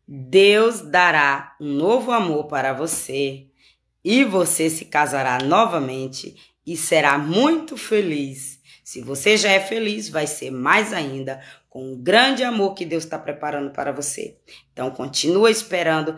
Deus dará um novo amor para você e você se casará novamente e será muito feliz. Se você já é feliz, vai ser mais ainda com o grande amor que Deus está preparando para você. Então, continua esperando.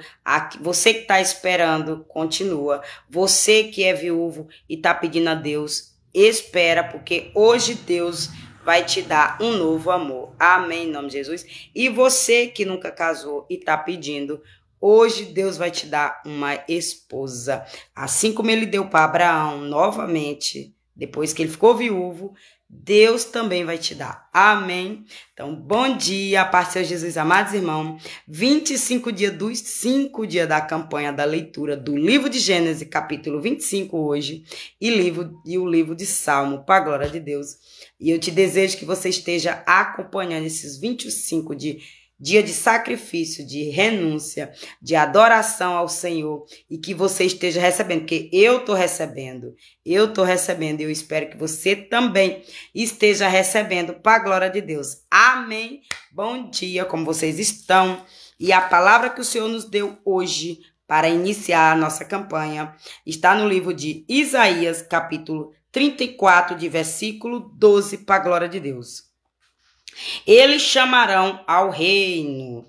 Você que está esperando, continua. Você que é viúvo e está pedindo a Deus, espera, porque hoje Deus vai te dar um novo amor. Amém, em nome de Jesus. E você que nunca casou e está pedindo, hoje Deus vai te dar uma esposa. Assim como ele deu para Abraão novamente, depois que ele ficou viúvo, Deus também vai te dar. Amém? Então, bom dia, paz Senhor Jesus, amados irmãos. 25 dias dos 5 dias da campanha da leitura do livro de Gênesis, capítulo 25 hoje, e o livro de Salmo, para a glória de Deus. E eu te desejo que você esteja acompanhando esses 25 dia de sacrifício, de renúncia, de adoração ao Senhor, e que você esteja recebendo, porque eu estou recebendo, e eu espero que você também esteja recebendo para a glória de Deus. Amém? Bom dia, como vocês estão? E a palavra que o Senhor nos deu hoje para iniciar a nossa campanha está no livro de Isaías, capítulo 34, de versículo 12, para a glória de Deus. Eles chamarão ao reino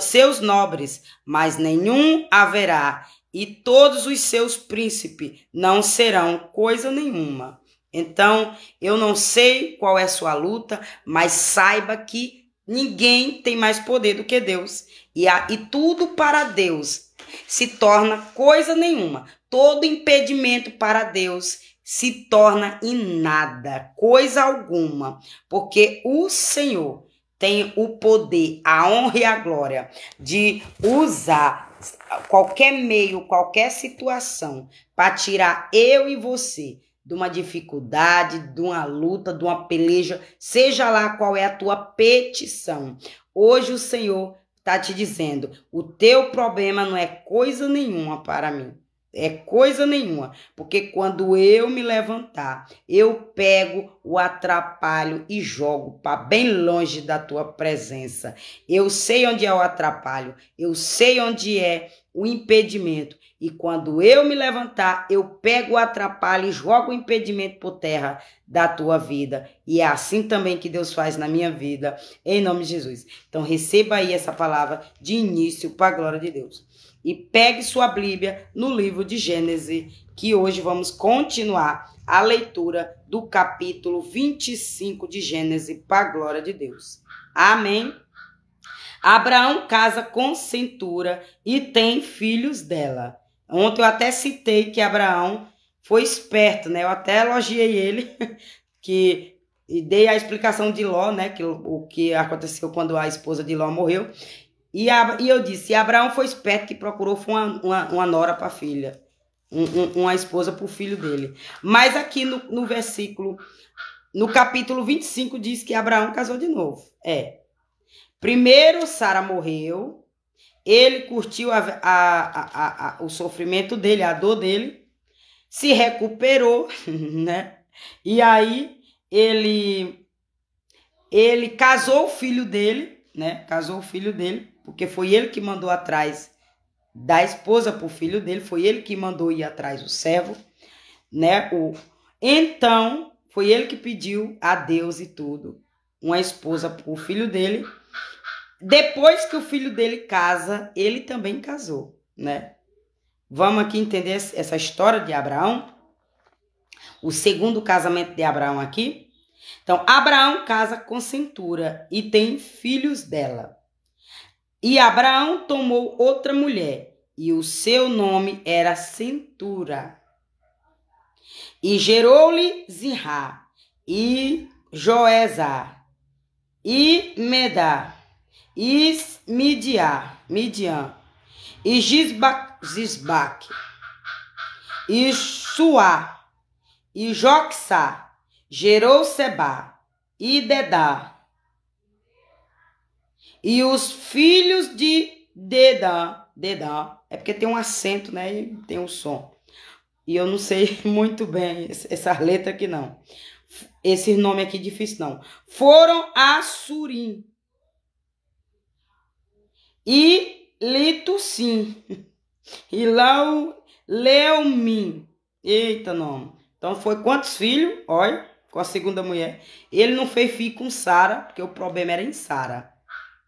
seus nobres, mas nenhum haverá, e todos os seus príncipes não serão coisa nenhuma. Então, eu não sei qual é a sua luta, mas saiba que ninguém tem mais poder do que Deus. E tudo para Deus se torna coisa nenhuma. Todo impedimento para Deus se torna em nada, coisa alguma, porque o Senhor tem o poder, a honra e a glória de usar qualquer meio, qualquer situação para tirar eu e você de uma dificuldade, de uma luta, de uma peleja, seja lá qual é a tua petição. Hoje o Senhor está te dizendo, o teu problema não é coisa nenhuma para mim. É coisa nenhuma, porque quando eu me levantar, eu pego o atrapalho e jogo para bem longe da tua presença. Eu sei onde é o atrapalho, eu sei onde é o impedimento. E quando eu me levantar, eu pego o atrapalho e jogo o impedimento por terra da tua vida. E é assim também que Deus faz na minha vida, em nome de Jesus. Então receba aí essa palavra de início para a glória de Deus. E pegue sua Bíblia no livro de Gênesis, que hoje vamos continuar a leitura do capítulo 25 de Gênesis, para a glória de Deus. Amém? Abraão casa com Centura e tem filhos dela. Ontem eu até citei que Abraão foi esperto, né? Eu até elogiei ele, e dei a explicação de Ló, né? O que aconteceu quando a esposa de Ló morreu. E eu disse, Abraão foi esperto que procurou uma nora para a filha, uma esposa para o filho dele. Mas aqui no versículo, no capítulo 25, diz que Abraão casou de novo. Primeiro Sara morreu, ele curtiu o sofrimento dele, a dor dele, se recuperou, né? E aí ele casou o filho dele, né? Casou o filho dele, porque foi ele que mandou atrás da esposa para o filho dele, foi ele que mandou ir atrás do servo, né? Então, foi ele que pediu a Deus e tudo, uma esposa para o filho dele. Depois que o filho dele casa, ele também casou, né? Vamos aqui entender essa história de Abraão, o segundo casamento de Abraão aqui. Então, Abraão casa com Centura e tem filhos dela. E Abraão tomou outra mulher, e o seu nome era Centura. E gerou-lhe Zirá, e Joezar, e Medá, e Midian, e Gisbaque, e Suá, e Joxá, gerou Sebá, e Dedá. E os filhos de Dedã, é porque tem um acento, né, e tem um som. E eu não sei muito bem essa letra aqui, não. Esse nome aqui difícil, não. Foram a Surim. e Litusim, e Leumim. Eita, nome. Então foi quantos filhos? Olha, com a segunda mulher. Ele não fez filho com Sara, porque o problema era em Sara.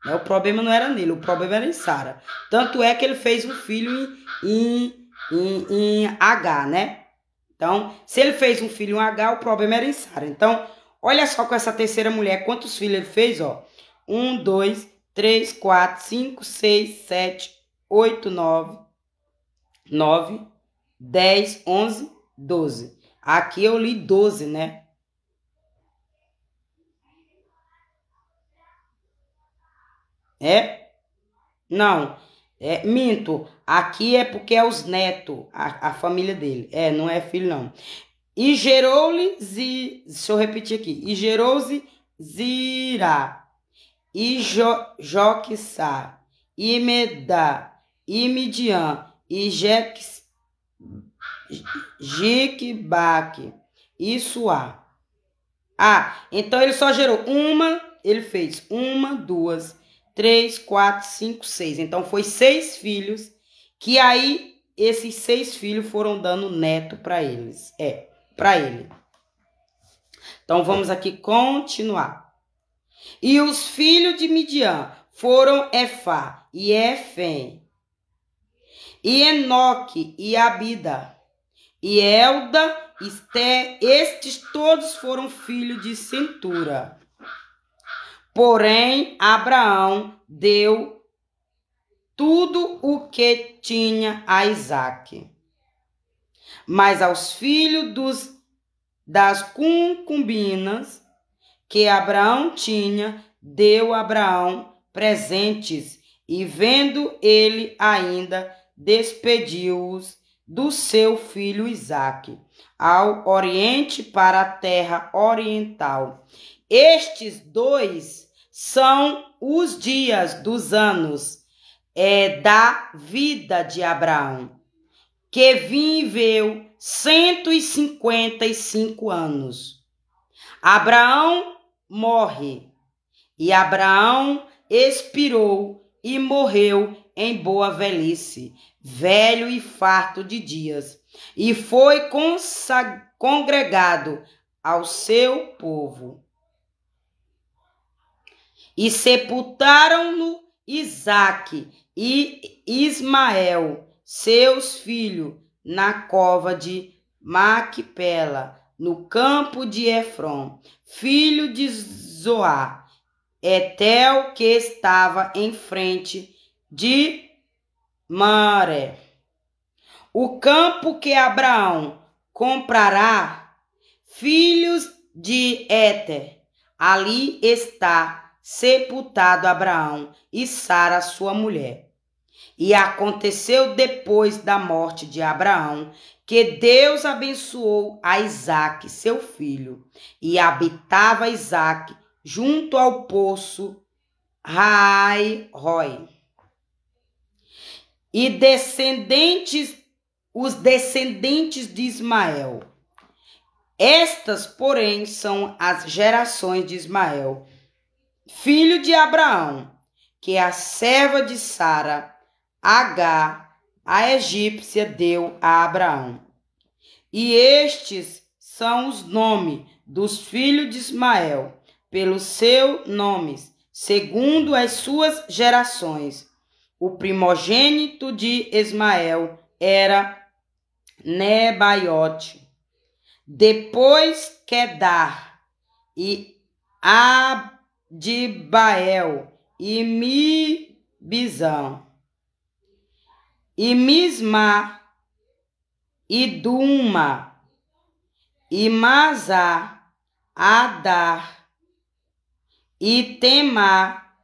O problema não era nele, o problema era em Sara. Tanto é que ele fez um filho em H, né? Então, se ele fez um filho em H, o problema era em Sara. Então, olha só com essa terceira mulher, quantos filhos ele fez, ó. 1, 2, 3, 4, 5, 6, 7, 8, 9, 10, 11, 12. Aqui eu li 12, né? É? Não. Minto. Aqui é porque é os netos, a família dele. Não é filho, não. E gerou-lhe, deixa eu repetir aqui. E gerou-se Zira, e Joquissá, e Medá, e Midian, e Jiquebaque, e Suá. Então ele só gerou ele fez 1, 2, 3, 4, 5, 6. Então foi 6 filhos, que aí esses 6 filhos foram dando neto para eles. Para ele. Então vamos aqui continuar. E os filhos de Midian foram Efá e Efém, e Enoque e Abida, e Elda, estes todos foram filhos de Centura. Porém, Abraão deu tudo o que tinha a Isaque. Mas aos filhos das concubinas que Abraão tinha, deu Abraão presentes, e vendo ele ainda, despediu-os do seu filho Isaque, ao oriente para a terra oriental. Estes 2 são os dias dos anos da vida de Abraão, que viveu 155 anos. Abraão morre, e Abraão expirou e morreu em boa velhice, velho e farto de dias, e foi congregado ao seu povo. E sepultaram-no Isaque e Ismael, seus filhos, na cova de Maquipela, no campo de Efron, filho de Zoar, Etel, que estava em frente de Maré. O campo que Abraão comprará, filhos de Éter, ali está sepultado Abraão e Sara, sua mulher. E aconteceu depois da morte de Abraão, que Deus abençoou a Isaque, seu filho, e habitava Isaque junto ao poço Rai-Roi. E os descendentes de Ismael. Estas, porém, são as gerações de Ismael, filho de Abraão, que a serva de Sara, Agar, a egípcia, deu a Abraão. E estes são os nomes dos filhos de Ismael, pelos seus nomes, segundo as suas gerações. O primogênito de Ismael era Nebaiote, depois Quedar, e Abdibael, e Mibizão, e Misma, e Duma, e Mazá, Adar, e Temá,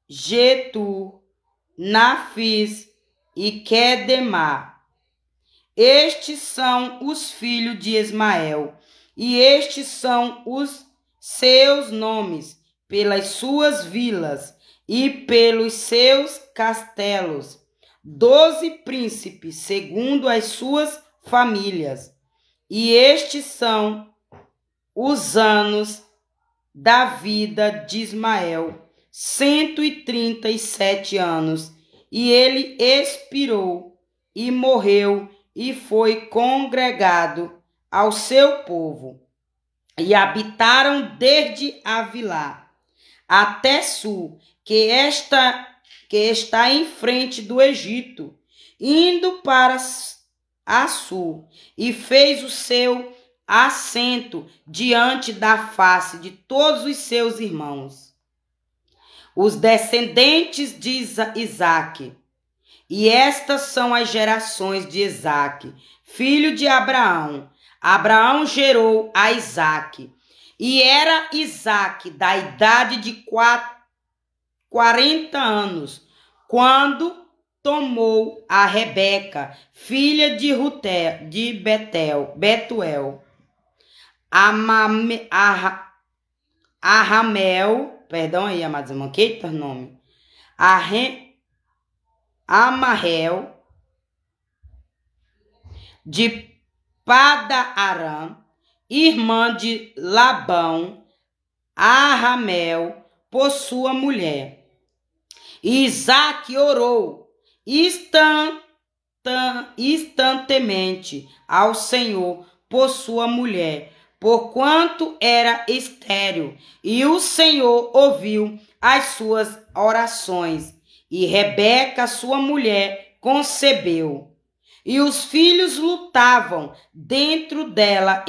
Getur, Nafis e Quedemá. Estes são os filhos de Ismael, e estes são os seus nomes, pelas suas vilas e pelos seus castelos. 12 príncipes, segundo as suas famílias. E estes são os anos da vida de Ismael, 137 anos, e ele expirou e morreu e foi congregado ao seu povo. E habitaram desde Avilá até Sul, que está em frente do Egito, indo para a sul, e fez o seu assento diante da face de todos os seus irmãos, os descendentes de Isaque. E estas são as gerações de Isaque, filho de Abraão. Abraão gerou a Isaque, e era Isaque da idade de 40 anos, quando tomou a Rebeca, filha de Betuel, Arramel, perdão aí, amados irmãos, que nome? Amarrel, de Pada-Aram, irmã de Labão, Arramel, por sua mulher. E Isaque orou instantemente ao Senhor por sua mulher, porquanto era estéril, e o Senhor ouviu as suas orações. E Rebeca, sua mulher, concebeu. E os filhos lutavam dentro dela.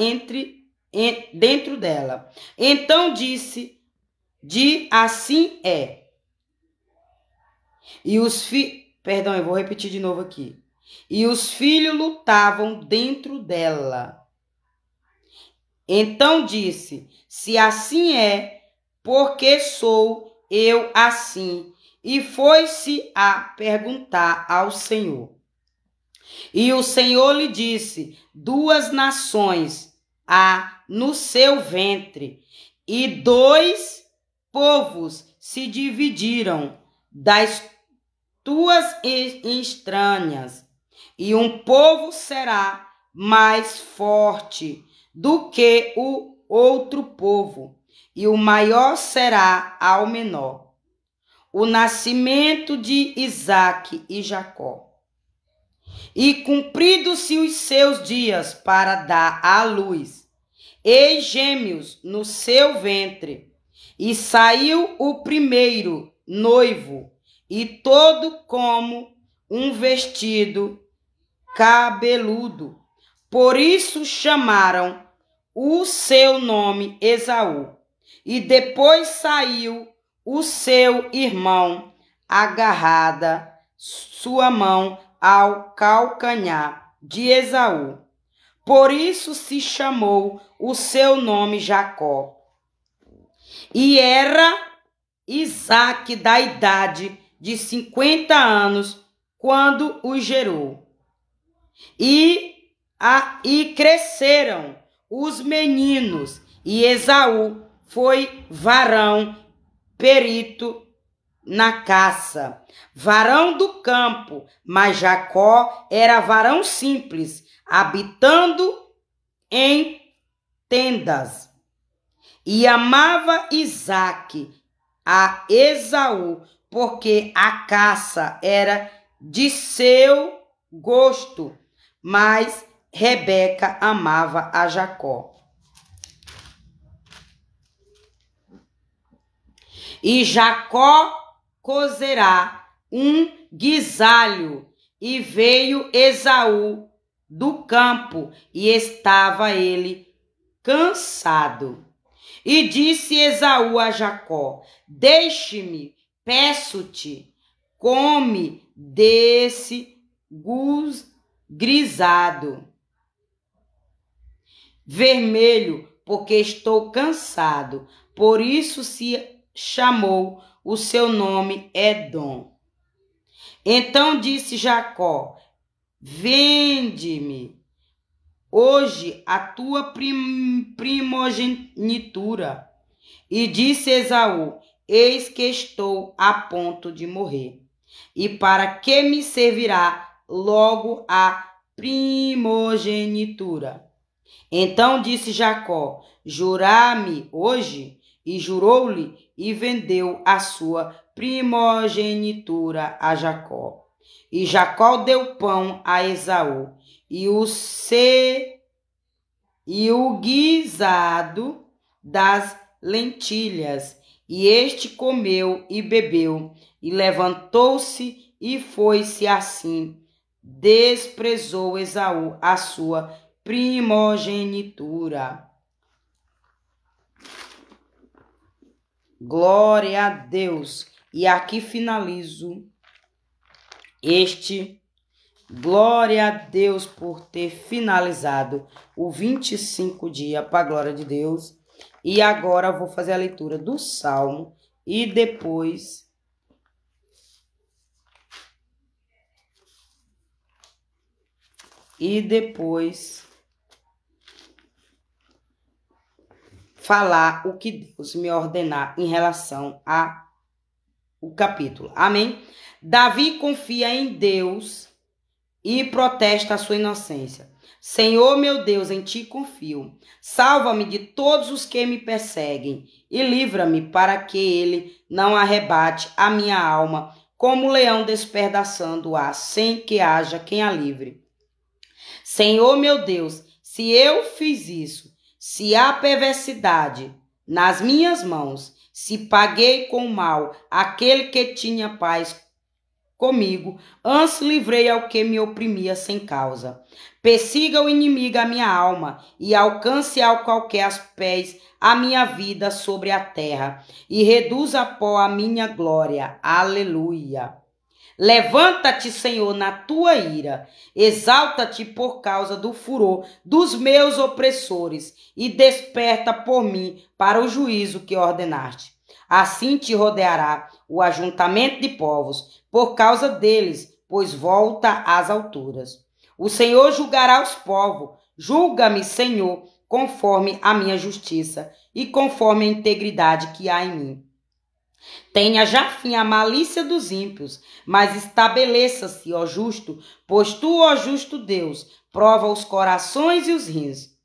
Então disse, assim é. E os Perdão, eu vou repetir de novo aqui. E os filhos lutavam dentro dela. Então disse, se assim é, porque sou eu assim? E foi-se a perguntar ao Senhor. E o Senhor lhe disse, 2 nações há no seu ventre, e 2 povos se dividiram das tuas estranhas, e um povo será mais forte do que o outro povo, e o maior será ao menor. O nascimento de Isaque e Jacó. E cumpridos-se os seus dias para dar à luz, eis gêmeos no seu ventre, e saiu o primeiro noivo, e todo como um vestido cabeludo. Por isso chamaram o seu nome Esaú. E depois saiu o seu irmão, agarrada sua mão ao calcanhar de Esaú. Por isso se chamou o seu nome Jacó. E era Isaque da idade de 50 anos, quando o gerou. E cresceram os meninos, e Esaú foi varão perito na caça, varão do campo, mas Jacó era varão simples, habitando em tendas. E amava Isaque a Esaú, porque a caça era de seu gosto, mas Rebeca amava a Jacó. E Jacó cozerá um guisalho, e veio Esaú do campo, e estava ele cansado. E disse Esaú a Jacó, deixe-me, peço-te, come desse grisado vermelho, porque estou cansado. Por isso se chamou o seu nome Edom. Então disse Jacó, vende-me hoje a tua primogenitura. E disse Esaú, eis que estou a ponto de morrer. E para que me servirá logo a primogenitura? Então disse Jacó, jurar-me hoje? E jurou-lhe e vendeu a sua primogenitura a Jacó. E Jacó deu pão a Esaú, e o guisado das lentilhas. E este comeu e bebeu, e levantou-se e foi-se assim. Desprezou Esaú a sua primogenitura. Glória a Deus. E aqui finalizo glória a Deus por ter finalizado o 25 dias para a glória de Deus. E agora vou fazer a leitura do Salmo e depois falar o que Deus me ordenar em relação ao capítulo. Amém? Davi confia em Deus e protesta a sua inocência. Senhor meu Deus, em ti confio. Salva-me de todos os que me perseguem e livra-me para que ele não arrebate a minha alma como leão despedaçando-a sem que haja quem a livre. Senhor meu Deus, se eu fiz isso, se há perversidade nas minhas mãos, se paguei com mal aquele que tinha paz comigo, antes livrei ao que me oprimia sem causa. Persiga o inimigo a minha alma e alcance ao qualquer aos pés a minha vida sobre a terra e reduza a pó a minha glória. Aleluia. Levanta-te, Senhor, na tua ira, exalta-te por causa do furor dos meus opressores e desperta por mim para o juízo que ordenaste. Assim te rodeará o ajuntamento de povos, por causa deles, pois volta às alturas. O Senhor julgará os povos. Julga-me, Senhor, conforme a minha justiça e conforme a integridade que há em mim. Tenha já fim a malícia dos ímpios, mas estabeleça-se, ó justo, pois tu, ó justo Deus, prova os corações e os rins.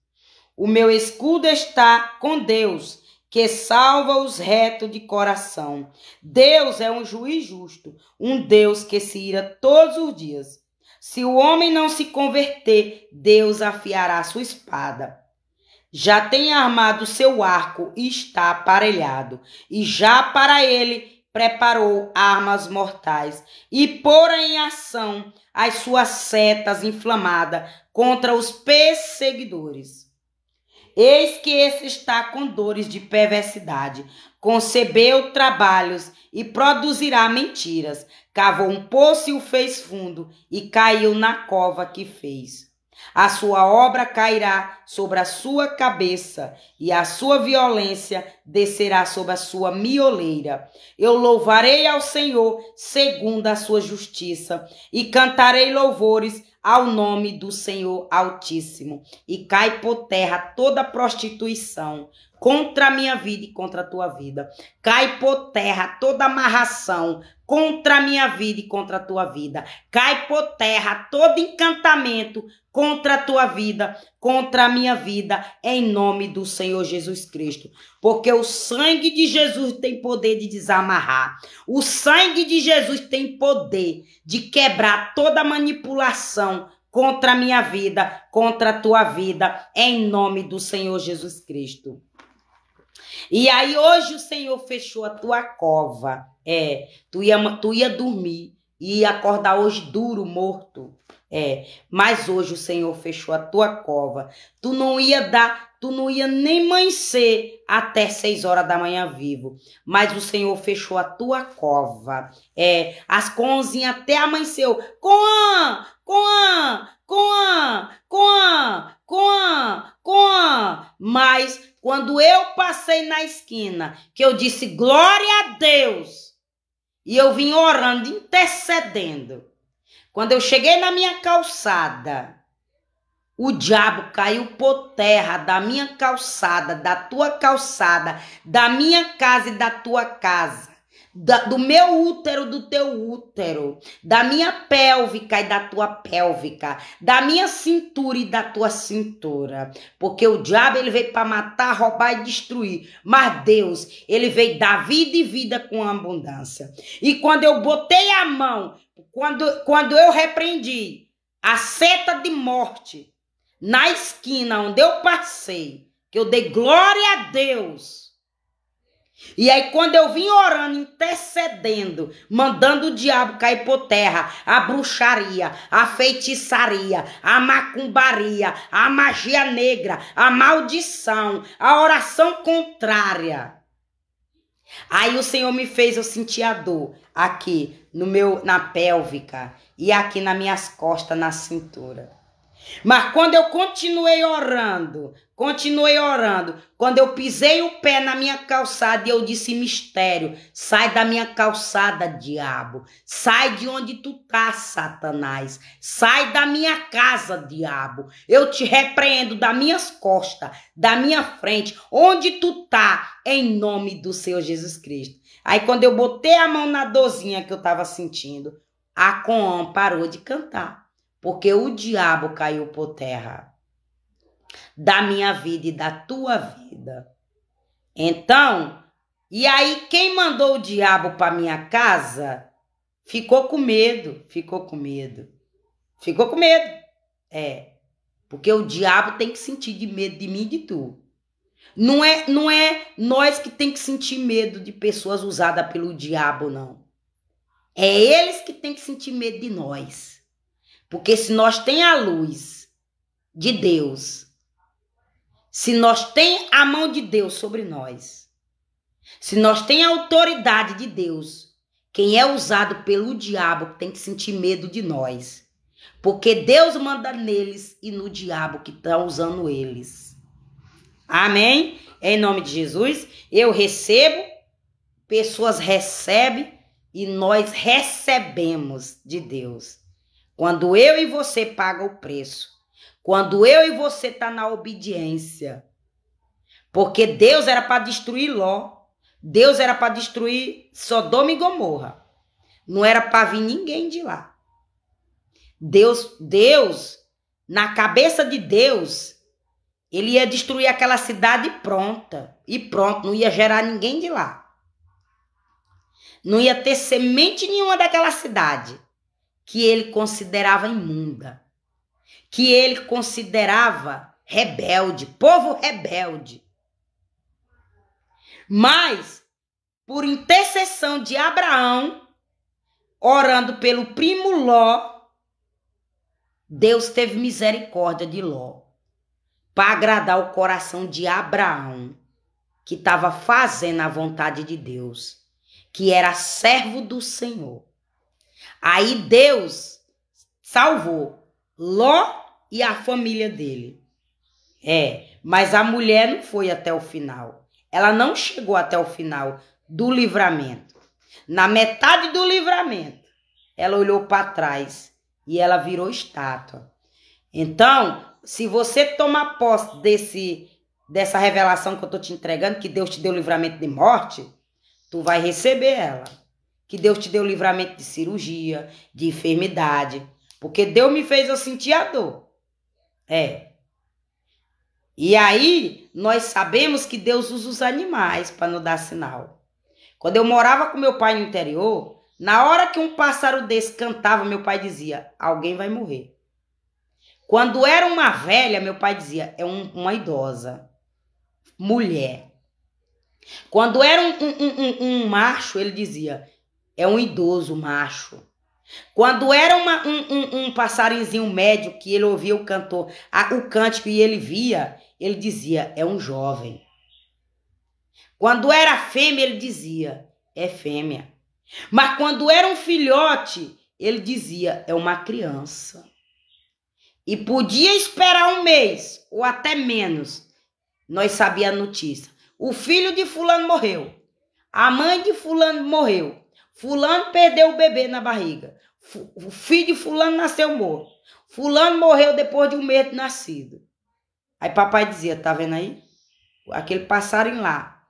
O meu escudo está com Deus, que salva os retos de coração. Deus é um juiz justo, um Deus que se ira todos os dias. Se o homem não se converter, Deus afiará sua espada. Já tem armado seu arco e está aparelhado, e já para ele preparou armas mortais, e pôr em ação as suas setas inflamadas contra os perseguidores. Eis que esse está com dores de perversidade, concebeu trabalhos e produzirá mentiras, cavou um poço e o fez fundo, e caiu na cova que fez. A sua obra cairá sobre a sua cabeça, e a sua violência descerá sobre a sua mioleira. Eu louvarei ao Senhor segundo a sua justiça, e cantarei louvores ao nome do Senhor Altíssimo. E cai por terra toda prostituição contra a minha vida e contra a tua vida. Cai por terra toda amarração contra a minha vida e contra a tua vida. Cai por terra todo encantamento contra a tua vida, contra a minha vida, em nome do Senhor Jesus Cristo. Porque o sangue de Jesus tem poder de desamarrar. O sangue de Jesus tem poder de quebrar toda manipulação contra a minha vida, contra a tua vida, em nome do Senhor Jesus Cristo. E aí hoje o Senhor fechou a tua cova. Tu ia dormir e ia acordar hoje duro, morto. Mas hoje o Senhor fechou a tua cova. Tu não ia nem amanhecer até 6 horas da manhã vivo. Mas o Senhor fechou a tua cova. As conzinhas até amanheceu. Mas quando eu passei na esquina, que eu disse glória a Deus, e eu vim orando, intercedendo. Quando eu cheguei na minha calçada, o diabo caiu por terra da minha calçada, da tua calçada, da minha casa e da tua casa. do meu útero, do teu útero, da minha pélvica e da tua pélvica, da minha cintura e da tua cintura. Porque o diabo, ele veio para matar, roubar e destruir. Mas Deus, ele veio dar vida e vida com abundância. E quando eu botei a mão, quando eu repreendi a seta de morte na esquina onde eu passei, que eu dei glória a Deus. E aí quando eu vim orando, intercedendo, mandando o diabo cair por terra, a bruxaria, a feitiçaria, a macumbaria, a magia negra, a maldição, a oração contrária. Aí o Senhor me fez eu sentir a dor aqui na pélvica e aqui nas minhas costas, na cintura. Mas quando eu continuei orando, quando eu pisei o pé na minha calçada e eu disse, mistério, sai da minha calçada, diabo, sai de onde tu tá, Satanás, sai da minha casa, diabo, eu te repreendo das minhas costas, da minha frente, onde tu tá, em nome do Senhor Jesus Cristo. Aí quando eu botei a mão na dorzinha que eu tava sentindo, a Coam parou de cantar. Porque o diabo caiu por terra da minha vida e da tua vida. Então, e aí quem mandou o diabo para minha casa ficou com medo. Porque o diabo tem que sentir de medo de mim e de tu. Não é nós que tem que sentir medo de pessoas usadas pelo diabo, não. É eles que tem que sentir medo de nós. Porque se nós tem a luz de Deus, se nós tem a mão de Deus sobre nós, se nós tem a autoridade de Deus, quem é usado pelo diabo tem que sentir medo de nós. Porque Deus manda neles e no diabo que está usando eles. Amém? Em nome de Jesus, eu recebo, pessoas recebem e nós recebemos de Deus. Quando eu e você paga o preço. Quando eu e você tá na obediência. Porque Deus era para destruir Ló. Deus era para destruir Sodoma e Gomorra. Não era para vir ninguém de lá. Deus, na cabeça de Deus, ele ia destruir aquela cidade pronta. E pronto, não ia gerar ninguém de lá. Não ia ter semente nenhuma daquela cidade que ele considerava imunda, que ele considerava rebelde, povo rebelde. Mas, por intercessão de Abraão, orando pelo primo Ló, Deus teve misericórdia de Ló, para agradar o coração de Abraão, que estava fazendo a vontade de Deus, que era servo do Senhor. Aí Deus salvou Ló e a família dele. Mas a mulher não foi até o final. Ela não chegou até o final do livramento. Na metade do livramento, ela olhou para trás e ela virou estátua. Então, se você tomar posse dessa revelação que eu estou te entregando, que Deus te deu livramento de morte, tu vai receber ela. Que Deus te deu livramento de cirurgia, de enfermidade. Porque Deus me fez eu sentir a dor. E aí, nós sabemos que Deus usa os animais para nos dar sinal. Quando eu morava com meu pai no interior, na hora que um pássaro desse cantava, meu pai dizia, alguém vai morrer. Quando era uma velha, meu pai dizia, é uma idosa, mulher. Quando era um macho, ele dizia, é um idoso macho. Quando era um passarinzinho médio, que ele ouvia o cantor, o cântico e ele via, ele dizia, é um jovem. Quando era fêmea, ele dizia, é fêmea. Mas quando era um filhote, ele dizia, é uma criança. E podia esperar um mês, ou até menos, nós sabíamos a notícia. O filho de fulano morreu. A mãe de fulano morreu. Fulano perdeu o bebê na barriga. O filho de fulano nasceu morto. Fulano morreu depois de um mês de nascido. Aí papai dizia, tá vendo aí? Aquele passarinho lá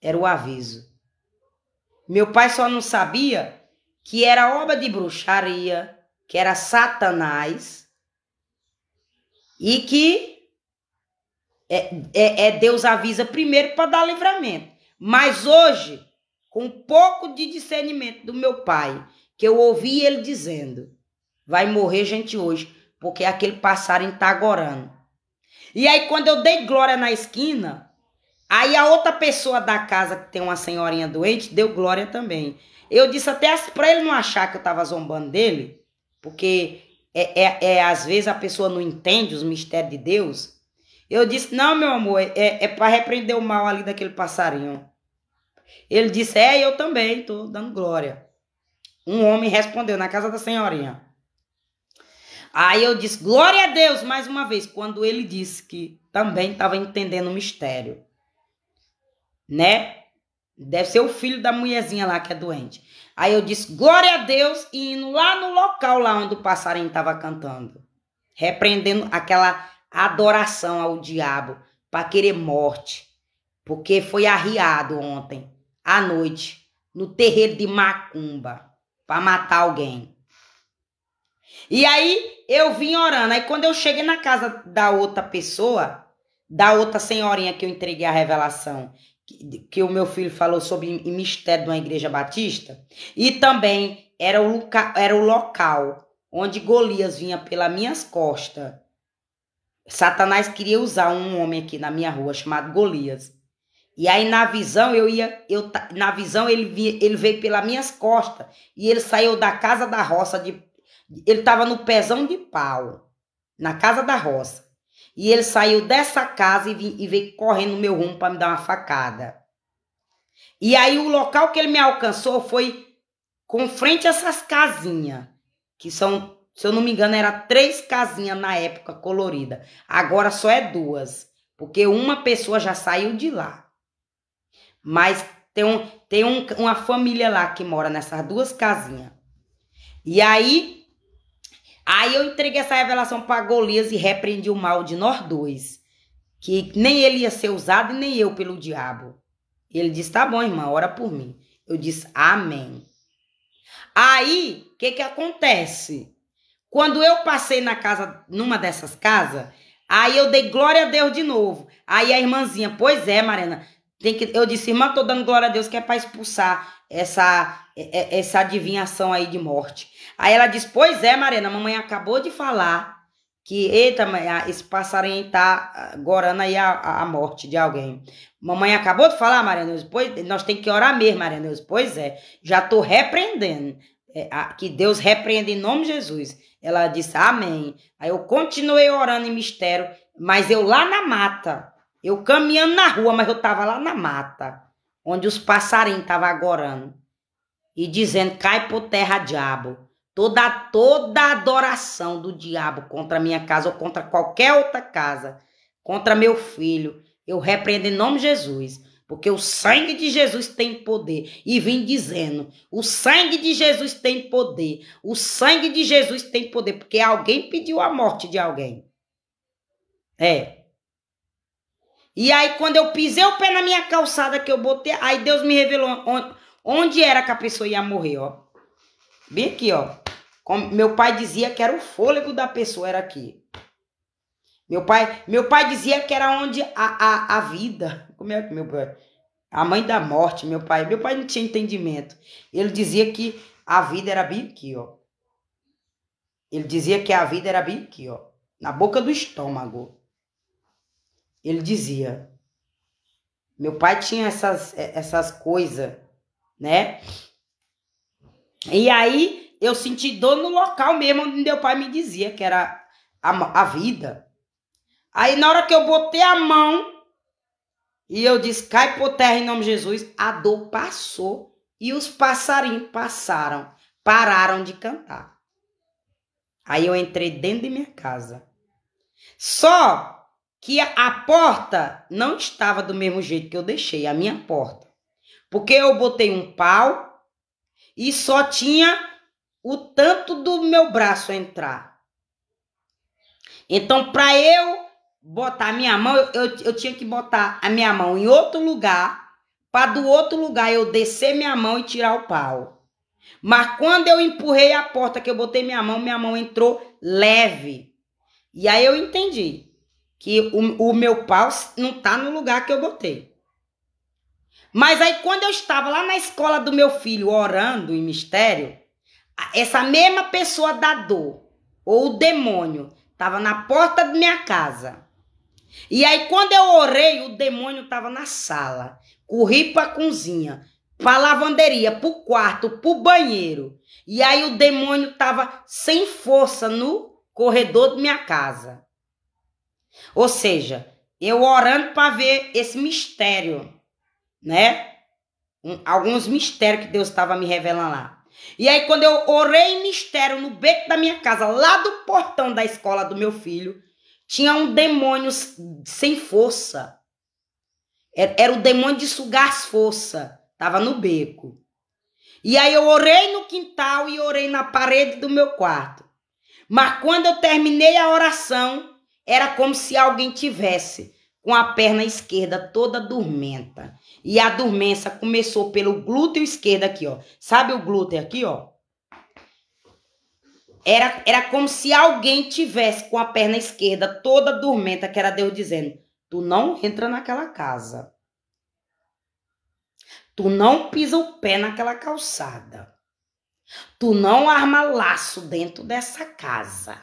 era o aviso. Meu pai só não sabia que era obra de bruxaria, que era Satanás e que Deus avisa primeiro para dar livramento. Mas hoje, com um pouco de discernimento do meu pai, que eu ouvi ele dizendo, vai morrer gente hoje, porque aquele passarinho está agorando. E aí quando eu dei glória na esquina, aí a outra pessoa da casa, que tem uma senhorinha doente, deu glória também. Eu disse até para ele não achar que eu estava zombando dele, porque às vezes a pessoa não entende os mistérios de Deus. Eu disse, não, meu amor, é para repreender o mal ali daquele passarinho. Ele disse, eu também estou dando glória. Um homem respondeu na casa da senhorinha. Aí eu disse, glória a Deus, mais uma vez, quando ele disse que também estava entendendo o mistério. Né? Deve ser o filho da mulherzinha lá que é doente. Aí eu disse, glória a Deus, e indo lá no local lá onde o passarinho estava cantando. Repreendendo aquela adoração ao diabo para querer morte. Porque foi arriado ontem, à noite, no terreiro de Macumba, para matar alguém. E aí eu vim orando. Aí quando eu cheguei na casa da outra pessoa, da outra senhorinha que eu entreguei a revelação, que o meu filho falou sobre o mistério de uma igreja batista, e também era o local onde Golias vinha pelas minhas costas. Satanás queria usar um homem aqui na minha rua chamado Golias. E aí na visão ele veio pelas minhas costas e ele saiu da casa da roça ele estava no pezão de pau, na casa da roça. E ele saiu dessa casa e veio correndo no meu rumo para me dar uma facada. E aí o local que ele me alcançou foi com frente a essas casinhas, que são, se eu não me engano, era 3 casinhas na época colorida. Agora só é 2, porque uma pessoa já saiu de lá. Mas tem uma família lá que mora nessas 2 casinhas. E aí eu entreguei essa revelação para Golias e repreendi o mal de nós 2. Que nem ele ia ser usado e nem eu pelo diabo. Ele disse, tá bom, irmã, ora por mim. Eu disse, amém. Aí, o que acontece? Quando eu passei numa dessas casas, aí eu dei glória a Deus de novo. Aí a irmãzinha, pois é, Mariana, eu disse, irmã, tô dando glória a Deus que é para expulsar essa adivinhação aí de morte. Aí ela disse, pois é, Mariana, a mamãe acabou de falar que, eita, mãe, esse passarinho tá agorando aí a morte de alguém. Mamãe acabou de falar, Mariana, pois nós temos que orar mesmo, Mariana. Pois é, já tô repreendendo. Que Deus repreenda em nome de Jesus. Ela disse, amém. Aí eu continuei orando em mistério, mas eu lá na mata, eu caminhando na rua, mas eu tava lá na mata, onde os passarinhos estavam agorando e dizendo, cai por terra, diabo. Toda adoração do diabo contra a minha casa ou contra qualquer outra casa, contra meu filho, eu repreendo em nome de Jesus, porque o sangue de Jesus tem poder. E vim dizendo, o sangue de Jesus tem poder, o sangue de Jesus tem poder, porque alguém pediu a morte de alguém. E aí quando eu pisei o pé na minha calçada que eu botei, aí Deus me revelou onde era que a pessoa ia morrer, ó. Bem aqui, ó. Como meu pai dizia que era o fôlego da pessoa, era aqui. Meu pai dizia que era onde a vida... Como é que meu pai... A mãe da morte, meu pai não tinha entendimento. Ele dizia que a vida era bem aqui, ó. Ele dizia que a vida era bem aqui, ó. Na boca do estômago. Ele dizia. Meu pai tinha essas coisas, né? E aí eu senti dor no local mesmo onde meu pai me dizia que era a vida. Aí na hora que eu botei a mão e eu disse, cai por terra em nome de Jesus, a dor passou e os passarinhos pararam de cantar. Aí eu entrei dentro de minha casa. Só que a porta não estava do mesmo jeito que eu deixei, a minha porta. Porque eu botei um pau e só tinha o tanto do meu braço entrar. Então, para eu botar a minha mão, eu tinha que botar a minha mão em outro lugar para do outro lugar eu descer minha mão e tirar o pau. Mas quando eu empurrei a porta, que eu botei minha mão entrou leve. E aí eu entendi que o meu pau não tá no lugar que eu botei. Mas aí quando eu estava lá na escola do meu filho orando em mistério, essa mesma pessoa da dor, ou o demônio, estava na porta da minha casa. E aí quando eu orei, o demônio estava na sala. Corri para a cozinha, para a lavanderia, para o quarto, para o banheiro. E aí o demônio estava sem força no corredor da minha casa. Ou seja, eu orando para ver esse mistério, né? Alguns mistérios que Deus estava me revelando lá. E aí quando eu orei em mistério no beco da minha casa, lá do portão da escola do meu filho, tinha um demônio sem força. Era o demônio de sugar as forças. Tava no beco. E aí eu orei no quintal e orei na parede do meu quarto. Mas quando eu terminei a oração, era como se alguém tivesse com a perna esquerda toda dormenta. E a dormência começou pelo glúteo esquerdo aqui, ó. Sabe o glúteo aqui, ó? Era como se alguém tivesse com a perna esquerda toda dormenta, que era Deus dizendo, tu não entra naquela casa. Tu não pisa o pé naquela calçada. Tu não arma laço dentro dessa casa.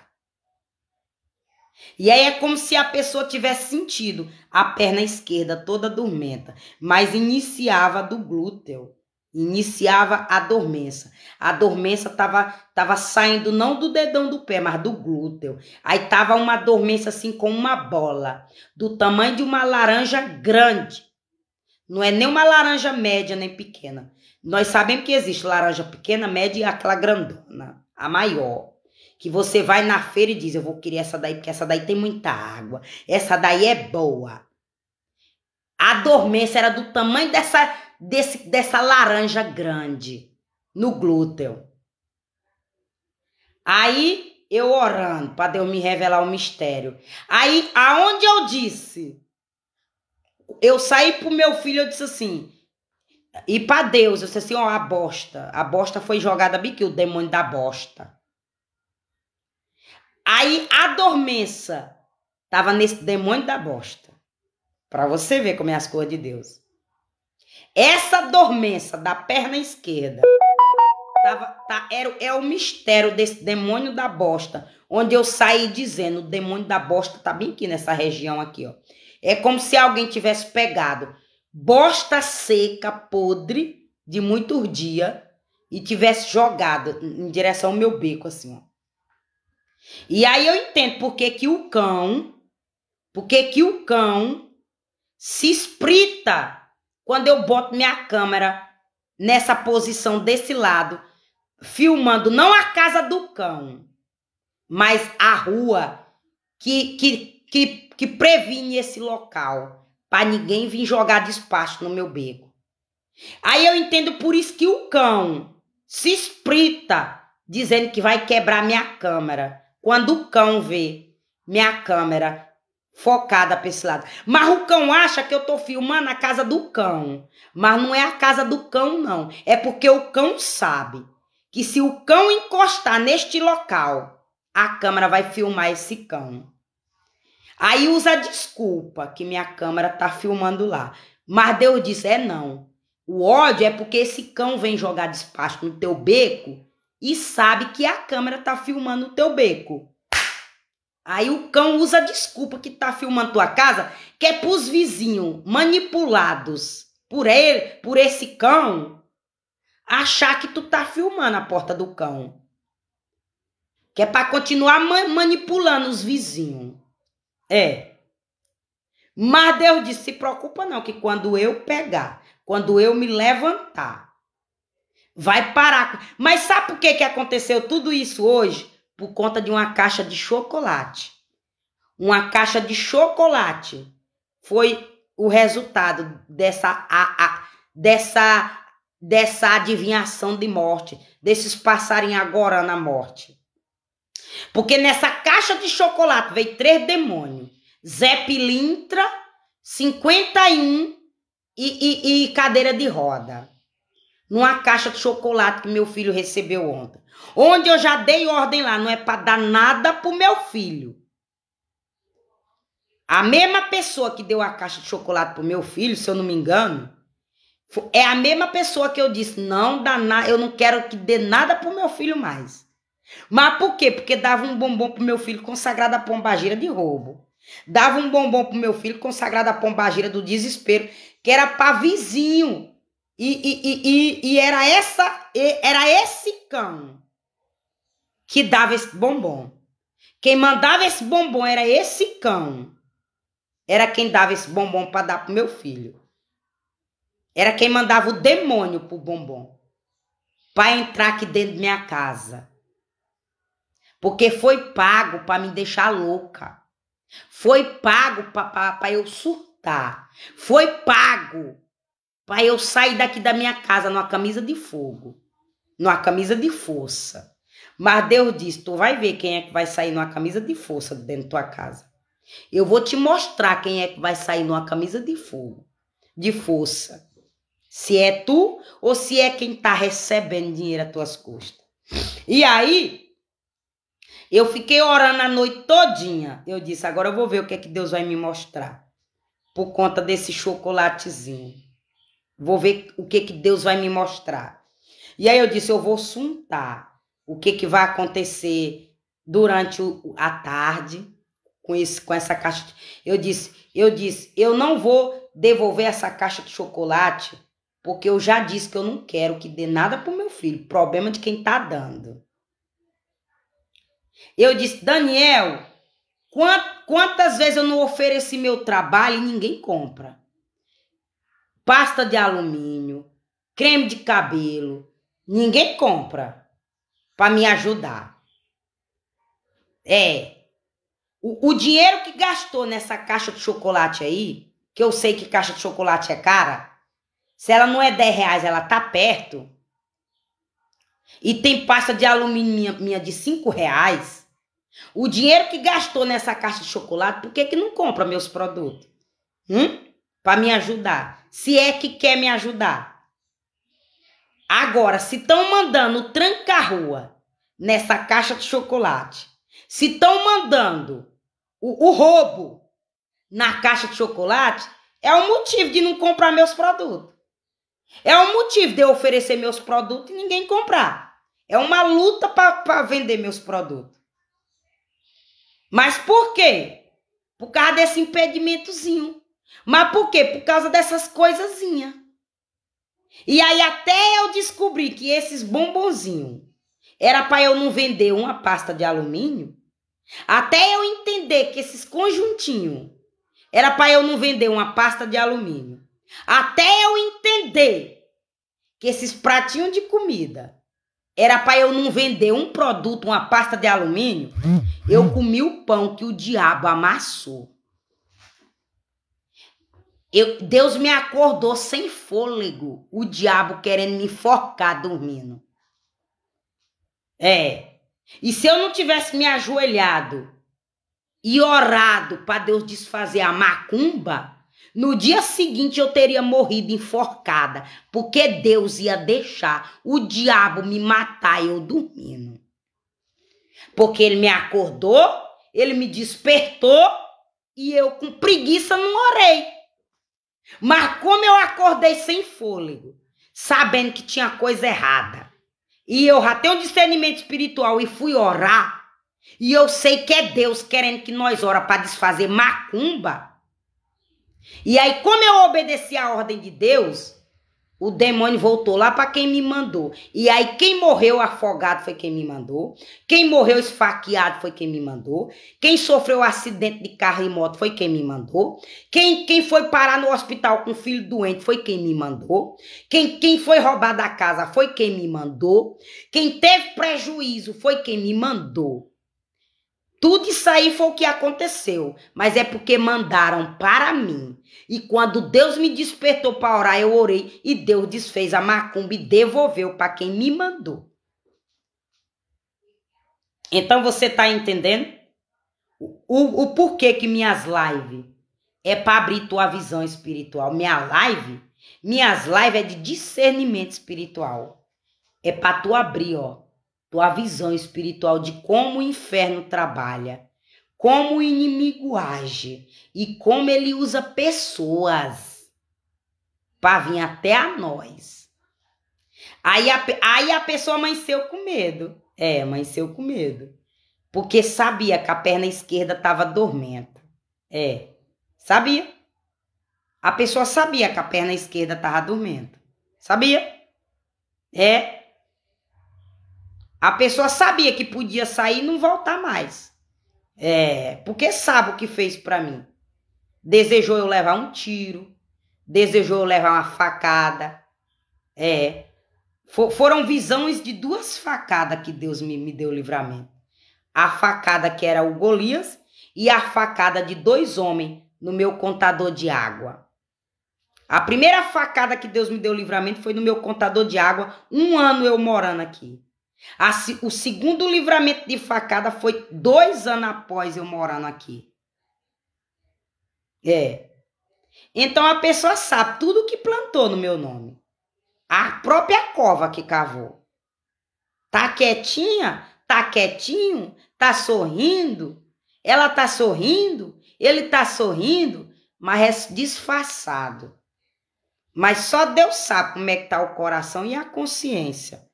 E aí é como se a pessoa tivesse sentido a perna esquerda toda dormenta, mas iniciava do glúteo, iniciava a dormência. A dormência tava saindo não do dedão do pé, mas do glúteo. Aí tava uma dormência assim com uma bola, do tamanho de uma laranja grande. Não é nem uma laranja média nem pequena. Nós sabemos que existe laranja pequena, média e aquela grandona, a maior. Que você vai na feira e diz, eu vou querer essa daí, porque essa daí tem muita água. Essa daí é boa. A dormência era do tamanho dessa laranja grande, no glúteo. Aí, eu orando, para Deus me revelar o mistério. Aí, aonde eu disse, eu saí pro meu filho, eu disse assim, e para Deus, eu disse assim, ó, a bosta foi jogada bem que o demônio da bosta. Aí a dormência tava nesse demônio da bosta. Para você ver como é as coisas de Deus. Essa dormência da perna esquerda é o mistério desse demônio da bosta, onde eu saí dizendo, o demônio da bosta tá bem aqui nessa região aqui, ó. É como se alguém tivesse pegado bosta seca, podre, de muitos dias, e tivesse jogado em direção ao meu beco, assim, ó. E aí eu entendo por que o cão se esprita quando eu boto minha câmera nessa posição desse lado, filmando não a casa do cão, mas a rua que previne esse local, para ninguém vir jogar despacho no meu beco. Aí eu entendo por isso que o cão se esprita dizendo que vai quebrar minha câmera. Quando o cão vê minha câmera focada para esse lado. Mas o cão acha que eu tô filmando a casa do cão. Mas não é a casa do cão, não. É porque o cão sabe que se o cão encostar neste local, a câmera vai filmar esse cão. Aí usa a desculpa que minha câmera tá filmando lá. Mas Deus disse, não. O ódio é porque esse cão vem jogar despacho no teu beco e sabe que a câmera tá filmando o teu beco. Aí o cão usa a desculpa que tá filmando tua casa, que é pros vizinhos manipulados por esse cão, achar que tu tá filmando a porta do cão. Que é pra continuar manipulando os vizinhos. Mas Deus disse, se preocupa não, que quando eu pegar, quando eu me levantar, vai parar. Mas sabe por que aconteceu tudo isso hoje? Por conta de uma caixa de chocolate. Uma caixa de chocolate foi o resultado dessa adivinhação de morte, desses passarinhos agora na morte. Porque nessa caixa de chocolate veio 3 demônios. Zé Pilintra, 51 e cadeira de roda. Numa caixa de chocolate que meu filho recebeu ontem. Onde eu já dei ordem lá, não é para dar nada pro meu filho. A mesma pessoa que deu a caixa de chocolate pro meu filho, se eu não me engano, é a mesma pessoa que eu disse, não dá nada, eu não quero que dê nada pro meu filho mais. Mas por quê? Porque dava um bombom pro meu filho consagrado a pombagira de roubo. Dava um bombom pro meu filho consagrado a pombagira do desespero, que era para vizinho. E era esse cão que dava esse bombom. Quem mandava esse bombom era esse cão. Era quem dava esse bombom para dar pro meu filho. Era quem mandava o demônio pro bombom. Para entrar aqui dentro da minha casa. Porque foi pago para me deixar louca. Foi pago para eu surtar. Foi pago para eu sair daqui da minha casa numa camisa de fogo. Numa camisa de força. Mas Deus disse, tu vai ver quem é que vai sair numa camisa de força dentro da tua casa. Eu vou te mostrar quem é que vai sair numa camisa de fogo. De força. Se é tu ou se é quem tá recebendo dinheiro às tuas custas. E aí, eu fiquei orando a noite todinha. Eu disse, agora eu vou ver o que é que Deus vai me mostrar. Por conta desse chocolatezinho. Vou ver o que que Deus vai me mostrar. E aí eu disse, eu vou suntar o que que vai acontecer durante a tarde com essa caixa. Eu disse, eu não vou devolver essa caixa de chocolate, porque eu já disse que eu não quero que dê nada pro meu filho. Problema de quem tá dando. Eu disse, Daniel, quantas vezes eu não ofereci meu trabalho e ninguém compra? Pasta de alumínio, creme de cabelo, ninguém compra para me ajudar. O dinheiro que gastou nessa caixa de chocolate aí, que eu sei que caixa de chocolate é cara, se ela não é 10 reais, ela tá perto. E tem pasta de alumínio minha de 5 reais. O dinheiro que gastou nessa caixa de chocolate, por que não compra meus produtos? Para me ajudar. Se é que quer me ajudar. Agora, se estão mandando tranca-rua nessa caixa de chocolate, se estão mandando o roubo na caixa de chocolate, é o motivo de não comprar meus produtos. É o motivo de eu oferecer meus produtos e ninguém comprar. É uma luta para vender meus produtos. Mas por quê? Por causa desse impedimentozinho. Mas por quê? Por causa dessas coisazinhas. E aí até eu descobri que esses bombonzinhos era para eu não vender uma pasta de alumínio. Até eu entender que esses conjuntinhos era para eu não vender uma pasta de alumínio. Até eu entender que esses pratinhos de comida era para eu não vender um produto, uma pasta de alumínio. Eu comi o pão que o diabo amassou. Deus me acordou sem fôlego. O diabo querendo me enforcar dormindo. E se eu não tivesse me ajoelhado e orado para Deus desfazer a macumba, no dia seguinte eu teria morrido enforcada, porque Deus ia deixar o diabo me matar eu dormindo. Porque ele me acordou, ele me despertou e eu com preguiça não orei. Mas como eu acordei sem fôlego, sabendo que tinha coisa errada, e eu já tenho um discernimento espiritual e fui orar, e eu sei que é Deus querendo que nós ora para desfazer macumba, e aí como eu obedeci a ordem de Deus, o demônio voltou lá para quem me mandou. E aí quem morreu afogado foi quem me mandou. Quem morreu esfaqueado foi quem me mandou. Quem sofreu acidente de carro e moto foi quem me mandou. Quem foi parar no hospital com filho doente foi quem me mandou. Quem foi roubado da casa foi quem me mandou. Quem teve prejuízo foi quem me mandou. Tudo isso aí foi o que aconteceu, mas é porque mandaram para mim. E quando Deus me despertou para orar, eu orei e Deus desfez a macumba e devolveu para quem me mandou. Então você está entendendo o porquê que minhas lives é para abrir tua visão espiritual. Minhas lives é de discernimento espiritual. É para tu abrir, ó, tua visão espiritual de como o inferno trabalha, como o inimigo age e como ele usa pessoas para vir até a nós. Aí a pessoa amanheceu com medo. Amanheceu com medo. Porque sabia que a perna esquerda estava dormente. Sabia. A pessoa sabia que a perna esquerda estava dormente. Sabia? A pessoa sabia que podia sair e não voltar mais. Porque sabe o que fez para mim. Desejou eu levar um tiro. Desejou eu levar uma facada. Foram visões de 2 facadas que Deus me deu livramento. A facada que era o Golias e a facada de 2 homens no meu contador de água. A primeira facada que Deus me deu livramento foi no meu contador de água, 1 ano eu morando aqui. O segundo livramento de facada foi 2 anos após eu morando aqui. Então a pessoa sabe tudo que plantou no meu nome. A própria cova que cavou. Tá quietinha? Tá quietinho? Tá sorrindo? Ela tá sorrindo? Ele tá sorrindo? Mas é disfarçado. Mas só Deus sabe como é que tá o coração e a consciência.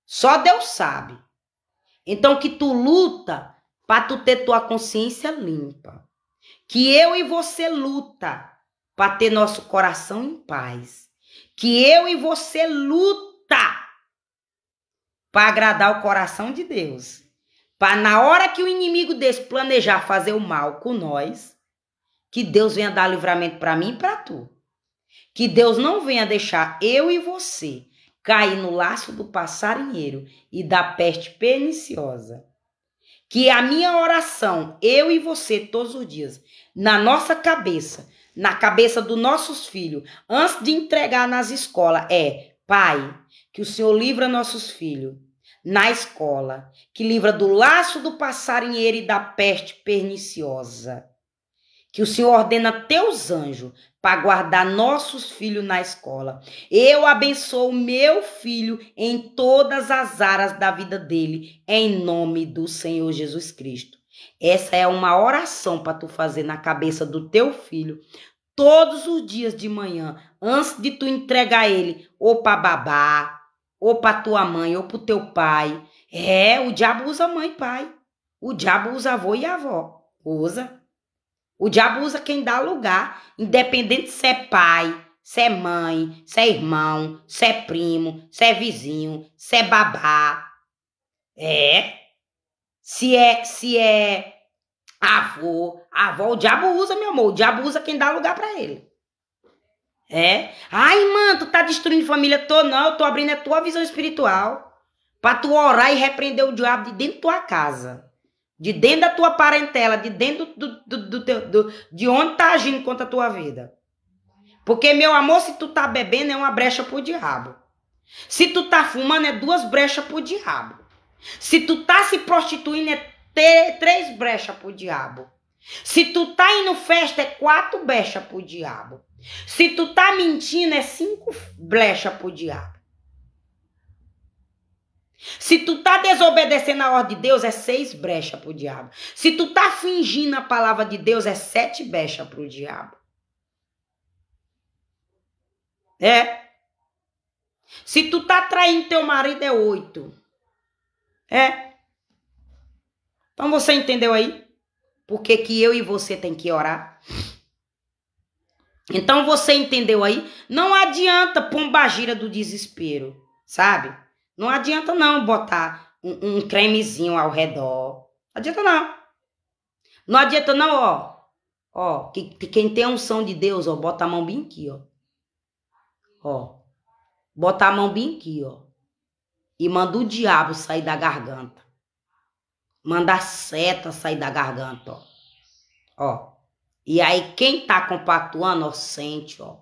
Só Deus sabe. Então que tu luta para tu ter tua consciência limpa. Que eu e você luta para ter nosso coração em paz. Que eu e você luta para agradar o coração de Deus. Para na hora que o inimigo desse planejar fazer o mal com nós, que Deus venha dar livramento para mim e para tu. Que Deus não venha deixar eu e você cair no laço do passarinheiro e da peste perniciosa. Que a minha oração, eu e você todos os dias, na nossa cabeça, na cabeça dos nossos filhos, antes de entregar nas escolas, Pai, que o Senhor livra nossos filhos na escola, que livra do laço do passarinheiro e da peste perniciosa. Que o Senhor ordena teus anjos para guardar nossos filhos na escola. Eu abençoo meu filho em todas as áreas da vida dele, em nome do Senhor Jesus Cristo. Essa é uma oração para tu fazer na cabeça do teu filho, todos os dias de manhã, antes de tu entregar ele, ou para babá, ou para tua mãe, ou para o teu pai. O diabo usa mãe e pai. O diabo usa avô e avó. Usa. O diabo usa quem dá lugar, independente se é pai, se é mãe, se é irmão, se é primo, se é vizinho, se é babá. Se é avô, o diabo usa, meu amor, o diabo usa quem dá lugar pra ele. Ai, mano, tu tá destruindo família toda, não, eu tô abrindo a tua visão espiritual pra tu orar e repreender o diabo de dentro da tua casa. De dentro da tua parentela, de dentro de onde tá agindo contra a tua vida. Porque, meu amor, se tu tá bebendo, é uma brecha pro diabo. Se tu tá fumando, é 2 brechas pro diabo. Se tu tá se prostituindo, é 3 brechas pro diabo. Se tu tá indo festa, é 4 brechas pro diabo. Se tu tá mentindo, é 5 brechas pro diabo. Se tu tá desobedecendo a ordem de Deus, é 6 brechas pro diabo. Se tu tá fingindo a palavra de Deus, é 7 brechas pro diabo. Se tu tá traindo teu marido, é 8. Então você entendeu aí? Por que que eu e você tem que orar? Então você entendeu aí? Não adianta pombagira do desespero, sabe? Não adianta não botar um cremezinho ao redor. Não adianta não. Não adianta não, ó. Que quem tem a unção de Deus, ó, bota a mão bem aqui, ó. Bota a mão bem aqui, ó. E manda o diabo sair da garganta. Manda a seta sair da garganta, ó. E aí quem tá compactuando, ó, sente, ó.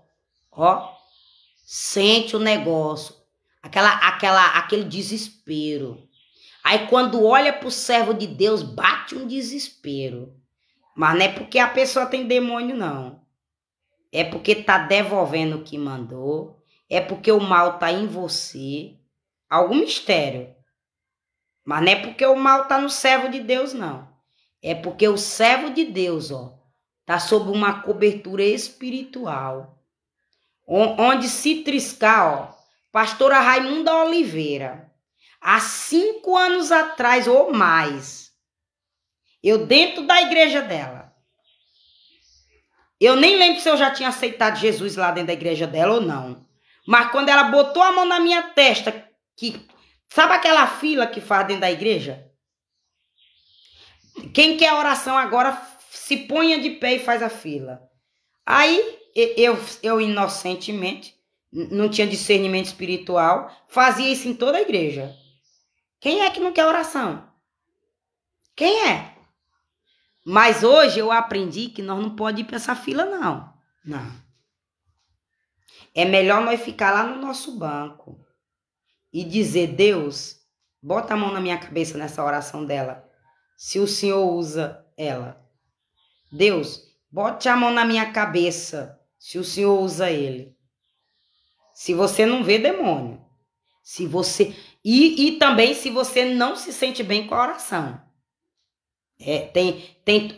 Sente o negócio. Aquele desespero. Aí quando olha pro servo de Deus, bate um desespero. Mas não é porque a pessoa tem demônio, não. É porque tá devolvendo o que mandou. É porque o mal tá em você. Algum mistério. Mas não é porque o mal tá no servo de Deus, não. É porque o servo de Deus, ó, tá sob uma cobertura espiritual. Onde se triscar, ó, pastora Raimunda Oliveira, há 5 anos atrás ou mais, eu dentro da igreja dela, eu nem lembro se eu já tinha aceitado Jesus lá dentro da igreja dela ou não, mas quando ela botou a mão na minha testa, sabe aquela fila que faz dentro da igreja? Quem quer oração agora se ponha de pé e faz a fila. Aí eu inocentemente, não tinha discernimento espiritual, fazia isso em toda a igreja. Quem é que não quer oração? Quem é? Mas hoje eu aprendi que nós não podemos ir para essa fila, não. Não. É melhor nós ficar lá no nosso banco e dizer, Deus, bota a mão na minha cabeça nessa oração dela, se o Senhor usa ela. Deus, bote a mão na minha cabeça, se o Senhor usa ele. Se você não vê demônio. Se você e também se você não se sente bem com a oração. Tem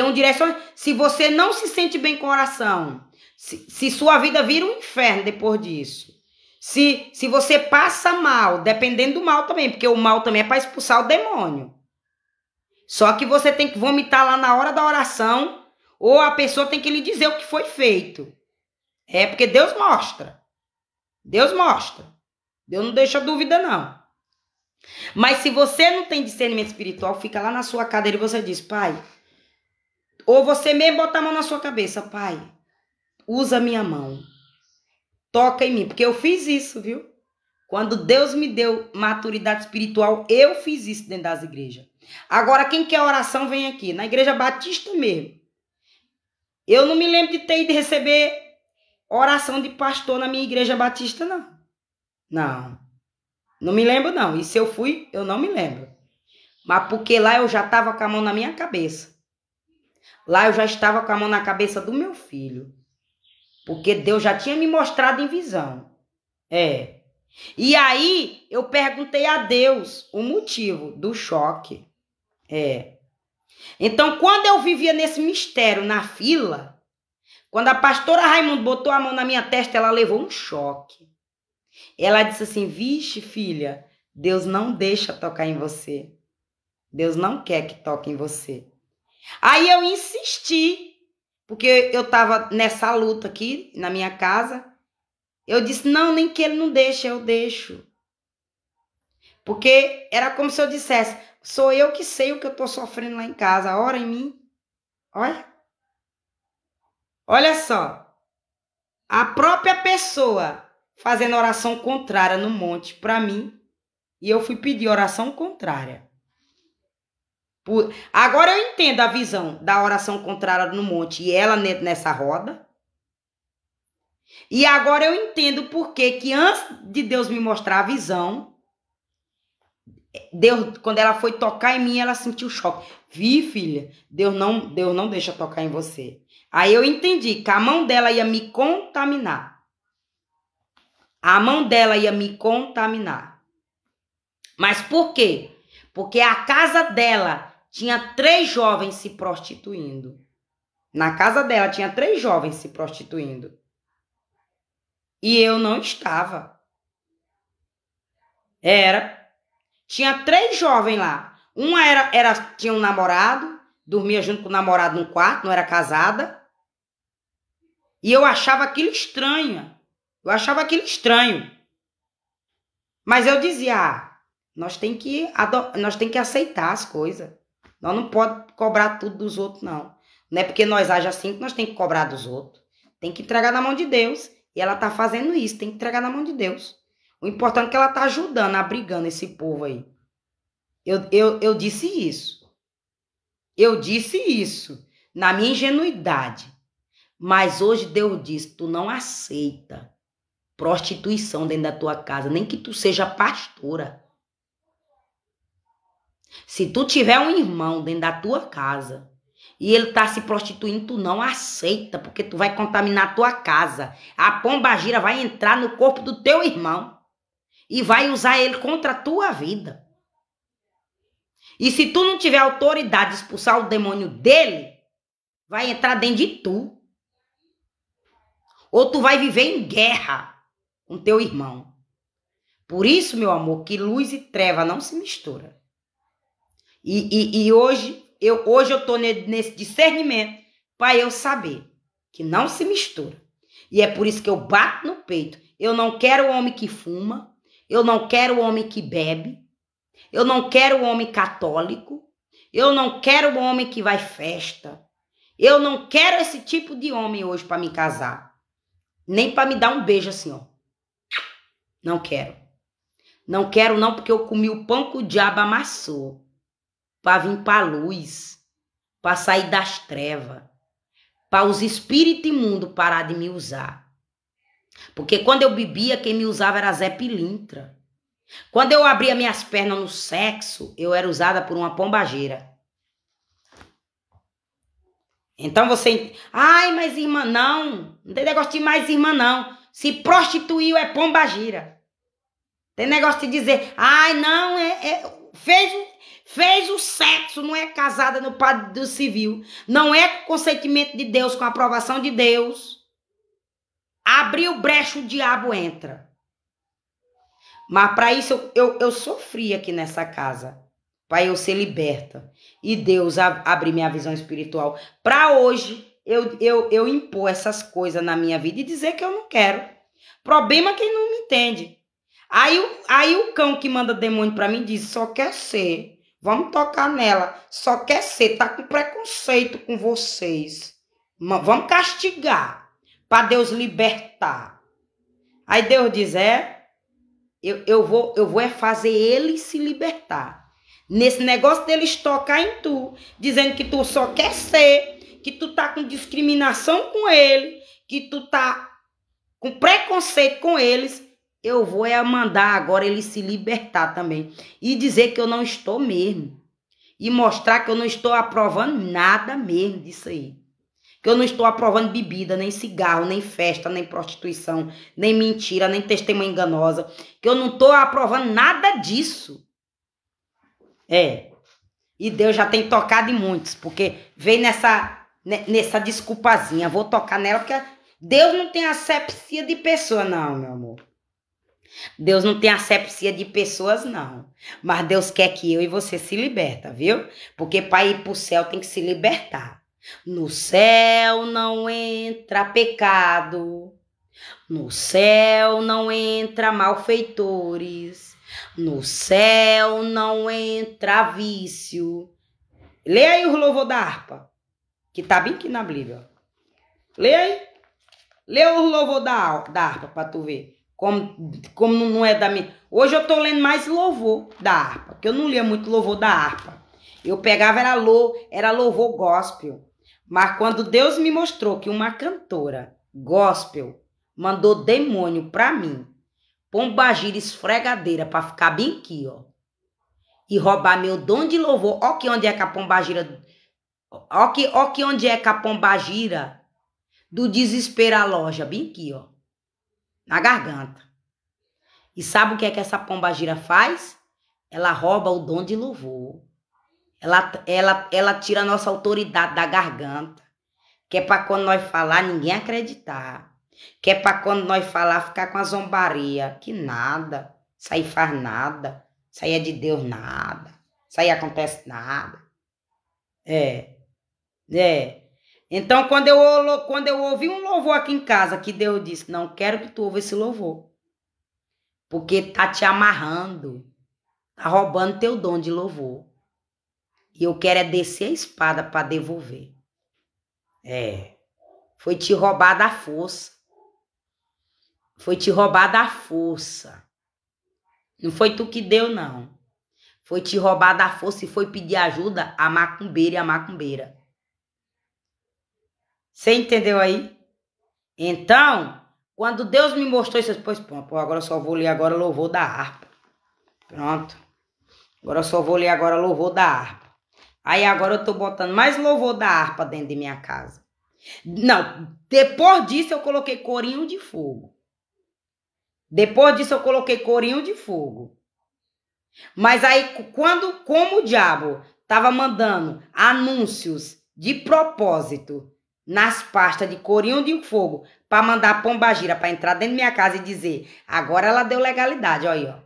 um direcionamento. Se você não se sente bem com a oração, se sua vida vira um inferno depois disso. Se você passa mal, dependendo do mal também, porque o mal também é para expulsar o demônio. Só que você tem que vomitar lá na hora da oração, ou a pessoa tem que lhe dizer o que foi feito. É porque Deus mostra. Deus mostra. Deus não deixa dúvida, não. Mas se você não tem discernimento espiritual, fica lá na sua cadeira e você diz, pai, ou você mesmo bota a mão na sua cabeça, pai, usa a minha mão, toca em mim, porque eu fiz isso, viu? Quando Deus me deu maturidade espiritual, eu fiz isso dentro das igrejas. Agora, quem quer oração, vem aqui, na igreja batista mesmo. Eu não me lembro de ter ido receber oração de pastor na minha igreja batista, não. Não me lembro, não. E se eu fui, eu não me lembro. Mas porque lá eu já estava com a mão na minha cabeça. Lá eu já estava com a mão na cabeça do meu filho. Porque Deus já tinha me mostrado em visão. E aí eu perguntei a Deus o motivo do choque. Então, quando eu vivia nesse mistério, na fila, quando a pastora Raimunda botou a mão na minha testa, ela levou um choque. Ela disse assim, vixe, filha, Deus não deixa tocar em você. Deus não quer que toque em você. Aí eu insisti, porque eu estava nessa luta aqui, na minha casa. Eu disse, não, nem que ele não deixe, eu deixo. Porque era como se eu dissesse, sou eu que sei o que eu estou sofrendo lá em casa, ora em mim. Olha só, a própria pessoa fazendo oração contrária no monte para mim, e eu fui pedir oração contrária. Agora eu entendo a visão da oração contrária no monte e ela nessa roda. E agora eu entendo por que antes de Deus me mostrar a visão, Deus, quando ela foi tocar em mim, ela sentiu choque. Vi, filha, Deus não deixa tocar em você. Aí eu entendi que a mão dela ia me contaminar. A mão dela ia me contaminar. Mas por quê? Porque a casa dela tinha 3 jovens se prostituindo. Na casa dela tinha 3 jovens se prostituindo. E eu não estava. Tinha 3 jovens lá. Uma tinha um namorado, dormia junto com o namorado no quarto, não era casada. E eu achava aquilo estranho. Mas eu dizia, nós tem que aceitar as coisas. Nós não podemos cobrar tudo dos outros, não. Não é porque nós agimos assim que nós tem que cobrar dos outros. Tem que entregar na mão de Deus. E ela tá fazendo isso, tem que entregar na mão de Deus. O importante é que ela tá ajudando, abrigando esse povo aí. Eu disse isso. Eu disse isso na minha ingenuidade. Mas hoje Deus diz, tu não aceita prostituição dentro da tua casa, nem que tu seja pastora. Se tu tiver um irmão dentro da tua casa E ele tá se prostituindo, tu não aceita, porque tu vai contaminar a tua casa. A pombagira vai entrar no corpo do teu irmão e vai usar ele contra a tua vida. E se tu não tiver autoridade de expulsar o demônio dele, vai entrar dentro de tu. Ou tu vai viver em guerra com teu irmão. Por isso, meu amor, que luz e treva não se misturam. E hoje eu tô nesse discernimento para eu saber que não se mistura. E é por isso que eu bato no peito. Eu não quero o homem que fuma. Eu não quero o homem que bebe. Eu não quero o homem católico. Eu não quero o homem que vai festa. Eu não quero esse tipo de homem hoje para me casar. Nem para me dar um beijo assim, ó. Não quero. Não quero não, porque eu comi o pão que o diabo amassou. Para vir para a luz. Para sair das trevas. Para os espíritos imundos parar de me usar. Porque quando eu bebia, quem me usava era Zé Pilintra. Quando eu abria minhas pernas no sexo, eu era usada por uma pombageira. Então você... Ai, mas irmã, não. Não tem negócio de mais irmã, não. Se prostituiu é pombagira. Tem negócio de dizer... Ai, não, fez o sexo, não é casada no padre do civil. Não é com consentimento de Deus, com a aprovação de Deus. Abriu brecha, o diabo entra. Mas para isso eu sofri aqui nessa casa. Para eu ser liberta. E Deus abrir minha visão espiritual. Para hoje eu impor essas coisas na minha vida e dizer que eu não quero. Problema é quem não me entende. Aí o cão que manda demônio para mim diz, só quer ser. Vamos tocar nela. Só quer ser. Tá com preconceito com vocês. Vamos castigar. Para Deus libertar. Aí Deus diz, eu vou fazer ele se libertar. Nesse negócio deles tocar em tu, dizendo que tu só quer ser, que tu tá com discriminação com ele, que tu tá com preconceito com eles, eu vou mandar agora ele se libertar também. E dizer que eu não estou mesmo. E mostrar que eu não estou aprovando nada mesmo disso aí. Que eu não estou aprovando bebida, nem cigarro, nem festa, nem prostituição, nem mentira, nem testemunha enganosa. Que eu não estou aprovando nada disso. E Deus já tem tocado em muitos, porque veio nessa desculpazinha. Vou tocar nela, porque Deus não tem asepsia de pessoa, não, meu amor. Deus não tem asepsia de pessoas, não. Mas Deus quer que eu e você se liberta, viu? Porque para ir para o céu tem que se libertar. No céu não entra pecado. No céu não entra malfeitores. No céu não entra vício. Lê aí o louvor da harpa, que tá bem aqui na Bíblia. Lê aí. Lê o louvor da harpa para tu ver. Como não é da minha... Hoje eu tô lendo mais louvor da harpa, porque eu não lia muito louvor da harpa. Eu pegava, era louvor gospel. Mas quando Deus me mostrou que uma cantora gospel mandou demônio pra mim, pombagira esfregadeira pra ficar bem aqui, ó, e roubar meu dom de louvor, ó que onde é que a pombagira, ó que onde é que a pombagira do desespero aloja, bem aqui, ó, na garganta. E sabe o que é que essa pombagira faz? Ela rouba o dom de louvor. Ela tira a nossa autoridade da garganta. Que é para quando nós falar, ninguém acreditar. Que é para quando nós falar, ficar com a zombaria. Que nada. Isso aí faz nada. Isso aí é de Deus nada. Isso aí acontece nada. Então, quando eu ouvi um louvor aqui em casa, que Deus disse, não quero que tu ouva esse louvor. Porque tá te amarrando. Tá roubando teu dom de louvor. E eu quero é descer a espada para devolver. Foi te roubar da força. Foi te roubar da força. Não foi tu que deu, não. Foi te roubar da força e foi pedir ajuda a macumbeira e a macumbeira. Você entendeu aí? Então, quando Deus me mostrou isso, eu disse, pô, agora eu só vou ler agora louvor da harpa. Pronto. Agora eu só vou ler agora louvor da harpa. Aí agora eu tô botando mais louvor da harpa dentro de minha casa. Não, depois disso eu coloquei corinho de fogo. Depois disso eu coloquei corinho de fogo. Mas aí, como o diabo tava mandando anúncios de propósito nas pastas de corinho de fogo para mandar a pombagira para entrar dentro da minha casa e dizer, agora ela deu legalidade, olha aí, ó.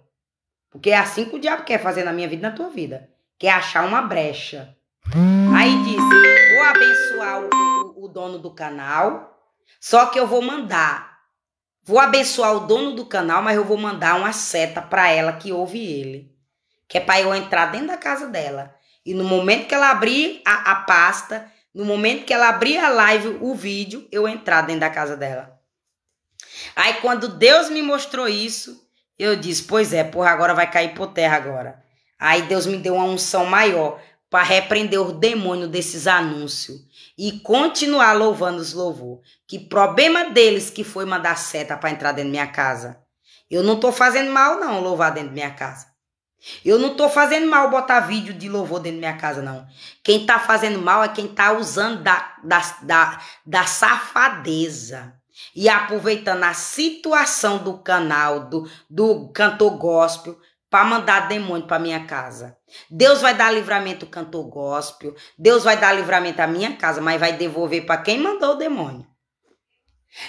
Porque é assim que o diabo quer fazer na minha vida e na tua vida. Quer achar uma brecha. Aí disse, vou abençoar o dono do canal, só que eu vou mandar. Vou abençoar o dono do canal, mas eu vou mandar uma seta para ela que ouve ele. Que é para eu entrar dentro da casa dela. E no momento que ela abrir a pasta, no momento que ela abrir a live, o vídeo, eu entrar dentro da casa dela. Aí quando Deus me mostrou isso, eu disse, pois é, porra, agora vai cair por terra agora. Aí Deus me deu uma unção maior para repreender os demônios desses anúncios e continuar louvando os louvor. Que problema deles que foi mandar seta para entrar dentro da minha casa. Eu não tô fazendo mal não louvar dentro da minha casa. Eu não tô fazendo mal botar vídeo de louvor dentro da minha casa não. Quem tá fazendo mal é quem tá usando da safadeza. E aproveitando a situação do canal, do cantor gospel, para mandar demônio para minha casa. Deus vai dar livramento ao cantor gospel, Deus vai dar livramento à minha casa, mas vai devolver para quem mandou o demônio.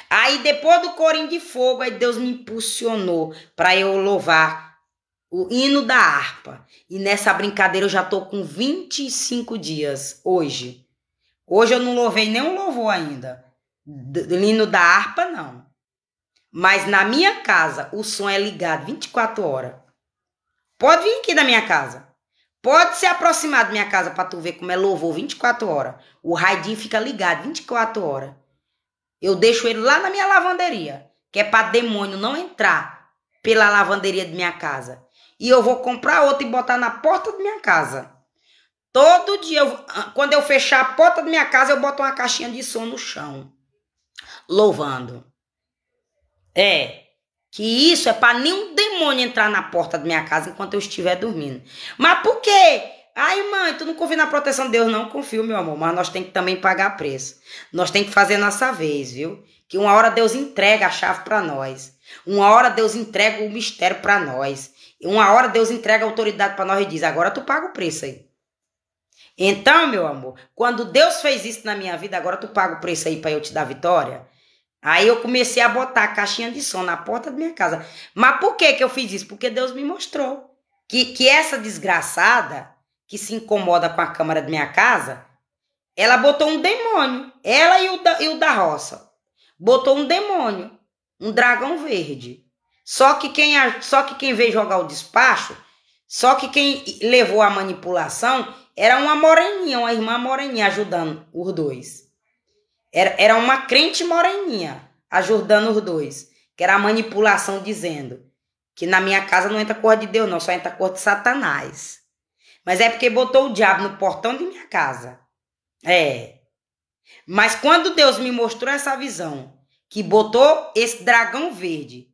Aí depois do corinho de fogo, aí Deus me impulsionou para eu louvar o hino da harpa. E nessa brincadeira eu já tô com 25 dias hoje. Hoje eu não louvei nenhum louvor ainda. Do hino da harpa, não. Mas na minha casa, o som é ligado 24 horas. Pode vir aqui da minha casa. Pode se aproximar da minha casa para tu ver como é louvor 24 horas. O raidinho fica ligado 24 horas. Eu deixo ele lá na minha lavanderia, que é para demônio não entrar pela lavanderia de minha casa. E eu vou comprar outro e botar na porta da minha casa. Todo dia, quando eu fechar a porta da minha casa, eu boto uma caixinha de som no chão. Louvando. Que isso é para nenhum demônio entrar na porta da minha casa enquanto eu estiver dormindo. Mas por quê? Ai, mãe, tu não confia na proteção de Deus? Não confio, meu amor, mas nós temos que também pagar preço. Nós temos que fazer nossa vez, viu? Que uma hora Deus entrega a chave para nós. Uma hora Deus entrega o mistério para nós. Uma hora Deus entrega a autoridade para nós e diz, agora tu paga o preço aí. Então, meu amor, quando Deus fez isso na minha vida, agora tu paga o preço aí para eu te dar vitória. Aí eu comecei a botar a caixinha de som na porta da minha casa. Mas por que eu fiz isso? Porque Deus me mostrou que essa desgraçada que se incomoda com a câmara da minha casa, ela botou um demônio. Ela e o da roça. Botou um demônio, um dragão verde. Só que quem veio jogar o despacho, só que quem levou a manipulação era uma moreninha, uma irmã moreninha ajudando os dois. Era uma crente moreninha ajudando os dois. Que era a manipulação dizendo que na minha casa não entra cor de Deus não, só entra cor de Satanás. Mas é porque botou o diabo no portão de minha casa. Mas quando Deus me mostrou essa visão, que botou esse dragão verde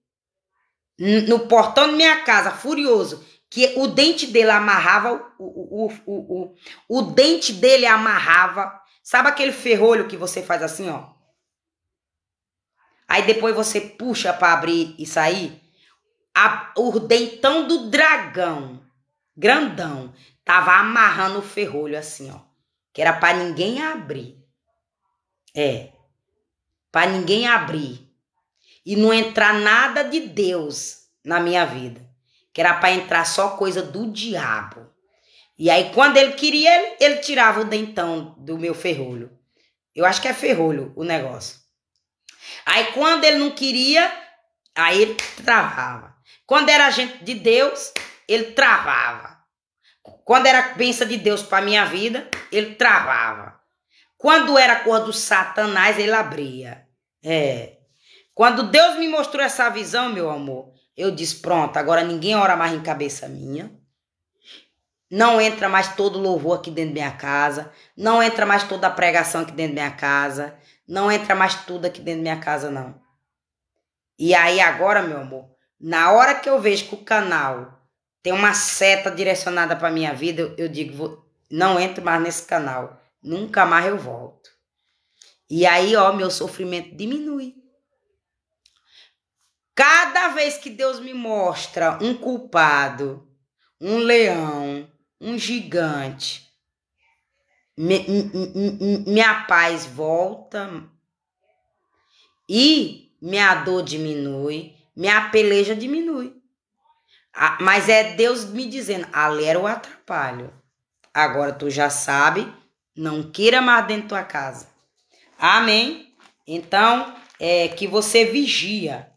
no portão de minha casa, furioso, que o dente dele amarrava, o dente dele amarrava. Sabe aquele ferrolho que você faz assim, ó? Aí depois você puxa para abrir e sair. O dentão do dragão, grandão, tava amarrando o ferrolho assim, ó. Que era para ninguém abrir. Para ninguém abrir. E não entrar nada de Deus na minha vida. Que era para entrar só coisa do diabo. E aí, quando ele queria, ele tirava o dentão do meu ferrolho. Eu acho que é ferrolho o negócio. Aí, quando ele não queria, aí ele travava. Quando era gente de Deus, ele travava. Quando era bênção de Deus para minha vida, ele travava. Quando era cor do Satanás, ele abria. Quando Deus me mostrou essa visão, meu amor, eu disse, pronto, agora ninguém ora mais em cabeça minha. Não entra mais todo louvor aqui dentro da minha casa. Não entra mais toda a pregação aqui dentro da minha casa. Não entra mais tudo aqui dentro da minha casa, não. E aí agora, meu amor, na hora que eu vejo que o canal tem uma seta direcionada para minha vida, eu digo, não entro mais nesse canal. Nunca mais eu volto. E aí, ó, meu sofrimento diminui. Cada vez que Deus me mostra um culpado, um leão, um gigante, minha paz volta e minha dor diminui, minha peleja diminui. Mas é Deus me dizendo, ali era o atrapalho. Agora tu já sabe, não queira mais dentro da tua casa. Amém? Então, que você vigia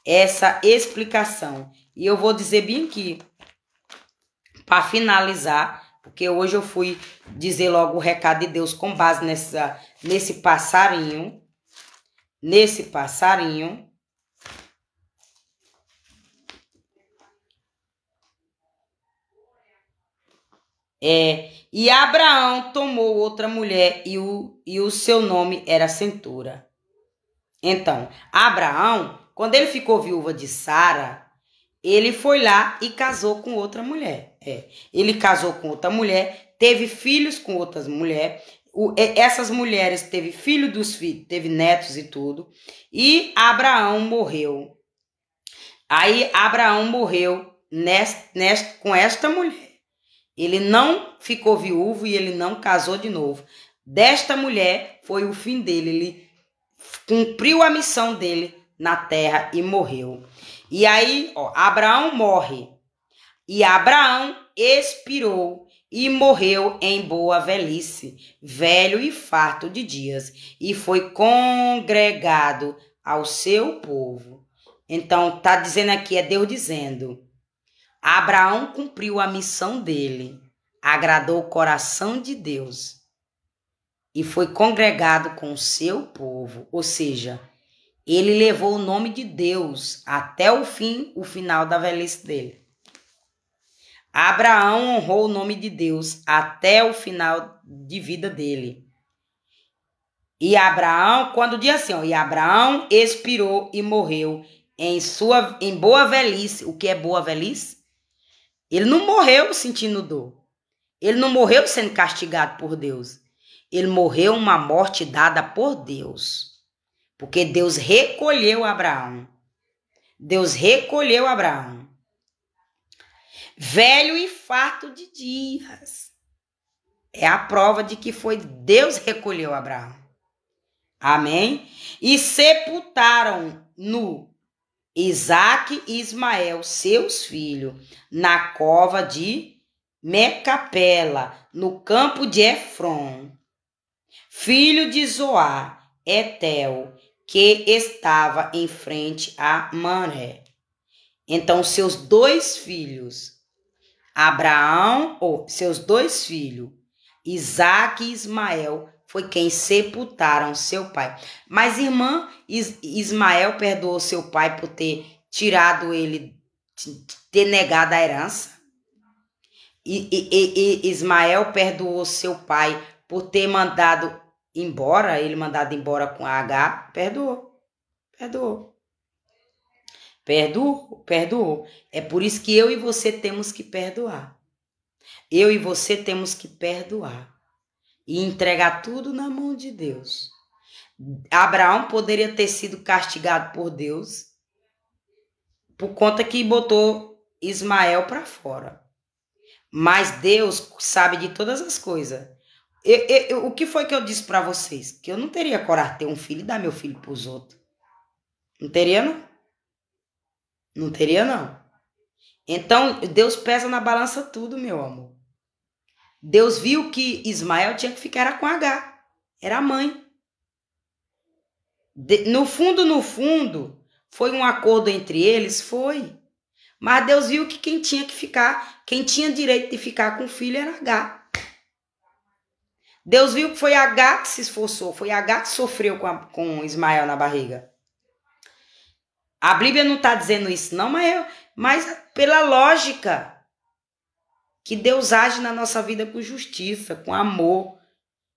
essa explicação. E eu vou dizer bem aqui, para finalizar, porque hoje eu fui dizer logo o recado de Deus com base nesse passarinho. Nesse passarinho. E Abraão tomou outra mulher e o seu nome era Centura. Então, Abraão, quando ele ficou viúva de Sara, ele foi lá e casou com outra mulher. Ele casou com outra mulher, teve filhos com outras mulheres. Essas mulheres teve filho dos filhos, teve netos e tudo. E Abraão morreu. Aí Abraão morreu com esta mulher. Ele não ficou viúvo e ele não casou de novo. Desta mulher foi o fim dele. Ele cumpriu a missão dele na terra e morreu. E aí, ó, Abraão morre. E Abraão expirou e morreu em boa velhice, velho e farto de dias, e foi congregado ao seu povo. Então, tá dizendo aqui, é Deus dizendo, Abraão cumpriu a missão dele, agradou o coração de Deus e foi congregado com o seu povo, ou seja, ele levou o nome de Deus até o final da velhice dele. Abraão honrou o nome de Deus até o final de vida dele. E Abraão, quando diz assim, ó, e Abraão expirou e morreu em boa velhice. O que é boa velhice? Ele não morreu sentindo dor. Ele não morreu sendo castigado por Deus. Ele morreu uma morte dada por Deus. Porque Deus recolheu Abraão. Deus recolheu Abraão. Velho e farto de dias. É a prova de que foi Deus recolheu Abraão. Amém? E sepultaram no Isaque e Ismael, seus filhos, na cova de Mecapela, no campo de Efron, filho de Zoar, Etel, que estava em frente a Manré. Então, seus dois filhos, seus dois filhos, Isaque e Ismael, foi quem sepultaram seu pai. Mas, irmã, Ismael perdoou seu pai por ter tirado ele, ter negado a herança? E Ismael perdoou seu pai por ter mandado embora, ele mandado embora com a H? Perdoou. É por isso que eu e você temos que perdoar. Eu e você temos que perdoar. E entregar tudo na mão de Deus. Abraão poderia ter sido castigado por Deus por conta que botou Ismael para fora. Mas Deus sabe de todas as coisas. O que foi que eu disse para vocês? Que eu não teria coragem de ter um filho e dar meu filho para os outros. Não teria, não? Não teria, não. Então, Deus pesa na balança tudo, meu amor. Deus viu que Ismael tinha que ficar com H. Era a mãe. No fundo, foi um acordo entre eles? Foi. Mas Deus viu que quem tinha direito de ficar com o filho era H. Deus viu que foi H que se esforçou, foi H que sofreu com Ismael na barriga. A Bíblia não está dizendo isso, não, mas pela lógica que Deus age na nossa vida com justiça, com amor.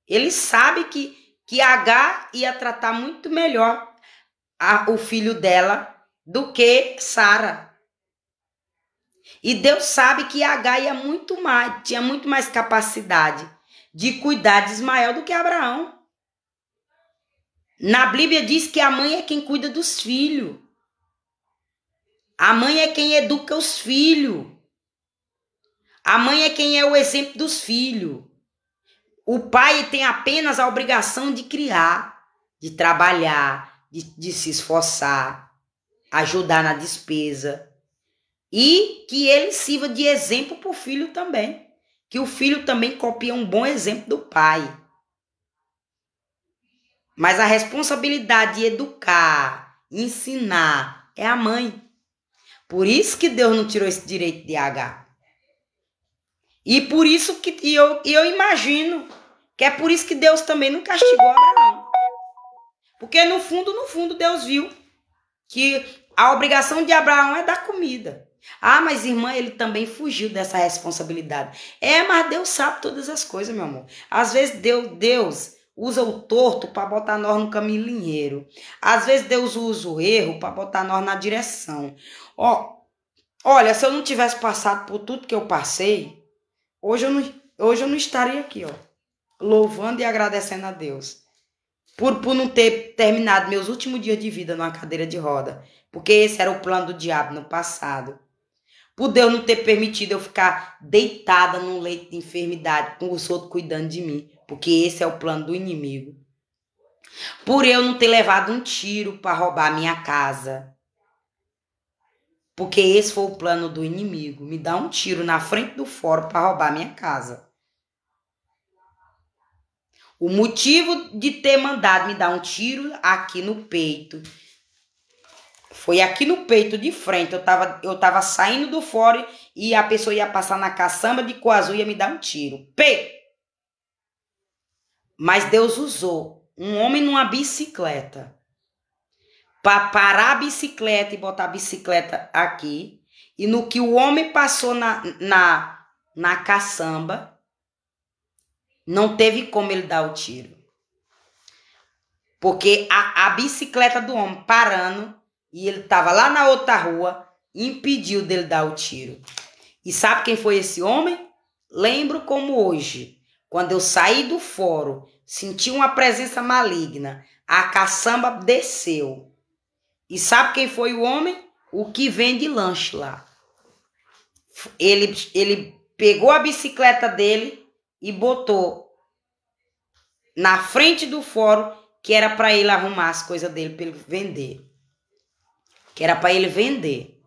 Ele sabe que H ia tratar muito melhor o filho dela do que Sara. E Deus sabe que Agar tinha muito mais capacidade de cuidar de Ismael do que Abraão. Na Bíblia diz que a mãe é quem cuida dos filhos. A mãe é quem educa os filhos. A mãe é quem é o exemplo dos filhos. O pai tem apenas a obrigação de criar, de trabalhar, de se esforçar, ajudar na despesa. E que ele sirva de exemplo para o filho também. Que o filho também copie um bom exemplo do pai. Mas a responsabilidade de educar, ensinar, é a mãe. Por isso que Deus não tirou esse direito de Agar. E por isso que eu imagino que é por isso que Deus também não castigou Abraão. Porque no fundo, Deus viu que a obrigação de Abraão é dar comida. Ah, mas irmã, ele também fugiu dessa responsabilidade. Mas Deus sabe todas as coisas, meu amor. Às vezes Deus usa o torto para botar nós no caminho linheiro. Às vezes Deus usa o erro para botar nós na direção. Olha, se eu não tivesse passado por tudo que eu passei, hoje eu não estaria aqui, louvando e agradecendo a Deus. Por não ter terminado meus últimos dias de vida numa cadeira de roda. Porque esse era o plano do diabo no passado. Por Deus não ter permitido eu ficar deitada num leito de enfermidade, com os outros cuidando de mim. Porque esse é o plano do inimigo. Por eu não ter levado um tiro para roubar a minha casa. Porque esse foi o plano do inimigo. Me dar um tiro na frente do fórum para roubar a minha casa. O motivo de ter mandado me dar um tiro aqui no peito. Foi aqui no peito de frente. Eu tava saindo do fórum e a pessoa ia passar na caçamba de Coazu e ia me dar um tiro. Mas Deus usou um homem numa bicicleta para parar a bicicleta e botar a bicicleta aqui. E no que o homem passou na caçamba, não teve como ele dar o tiro. Porque a bicicleta do homem parando, e ele estava lá na outra rua, impediu dele dar o tiro. E sabe quem foi esse homem? Lembro como hoje, quando eu saí do fórum, senti uma presença maligna, a caçamba desceu. E sabe quem foi o homem? O que vende lanche lá. Ele pegou a bicicleta dele e botou na frente do fórum, que era para ele arrumar as coisas dele para ele vender.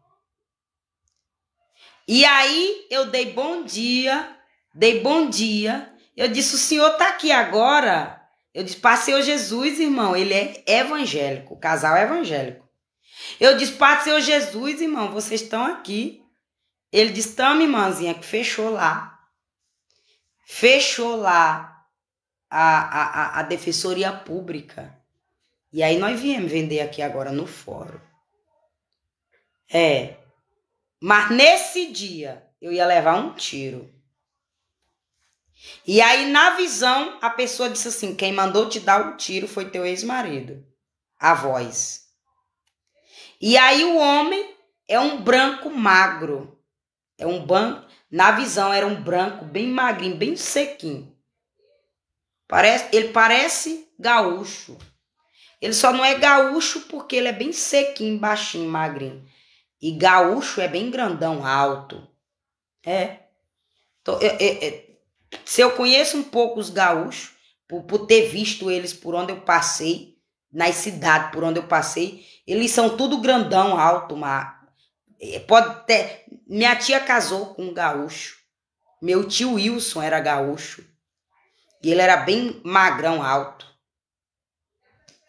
E aí eu dei bom dia. Eu disse, o senhor está aqui agora? Eu disse, Pai, Senhor Jesus, irmão, ele é evangélico, o casal é evangélico. Eu disse, Pai, Senhor Jesus, irmão, vocês estão aqui. Ele disse, estamos, irmãzinha, que fechou lá. Fechou lá a defensoria pública. E aí nós viemos vender aqui agora no fórum. Mas nesse dia eu ia levar um tiro. E aí na visão a pessoa disse assim, quem mandou te dar o tiro foi teu ex-marido. A voz. E aí o homem é um branco magro. Na visão era um branco bem magrinho, bem sequinho. Ele parece gaúcho. Ele só não é gaúcho porque ele é bem sequinho, baixinho, magrinho. E gaúcho é bem grandão, alto. Se eu conheço um pouco os gaúchos, por ter visto eles por onde eu passei, nas cidades por onde eu passei, eles são tudo grandão, alto, minha tia casou com um gaúcho. Meu tio Wilson era gaúcho. E ele era bem magrão, alto.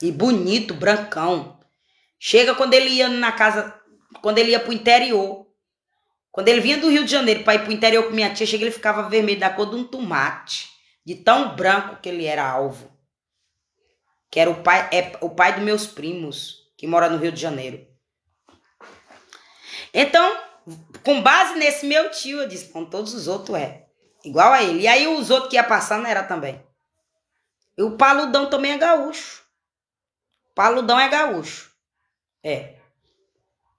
E bonito, brancão. Chega quando ele ia na casa, quando ele ia pro interior. Quando ele vinha do Rio de Janeiro para ir pro interior com minha tia, chega ele ficava vermelho da cor de um tomate. De tão branco que ele era alvo. Que era o pai dos meus primos, que mora no Rio de Janeiro. Então, com base nesse meu tio, eu disse, com todos os outros igual a ele. E aí os outros que ia passando era também. E o Paludão também é gaúcho. Paludão é gaúcho.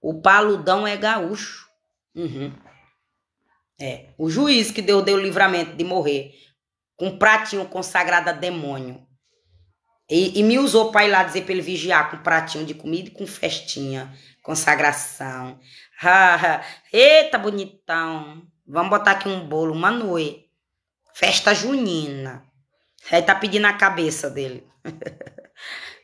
O Paludão é gaúcho. O juiz que Deus deu o livramento de morrer com um pratinho consagrado a demônio. E me usou para ir lá dizer para ele vigiar com um pratinho de comida e com festinha, consagração. Eita, bonitão. Vamos botar aqui um bolo, uma noite. Festa junina. Aí tá pedindo a cabeça dele.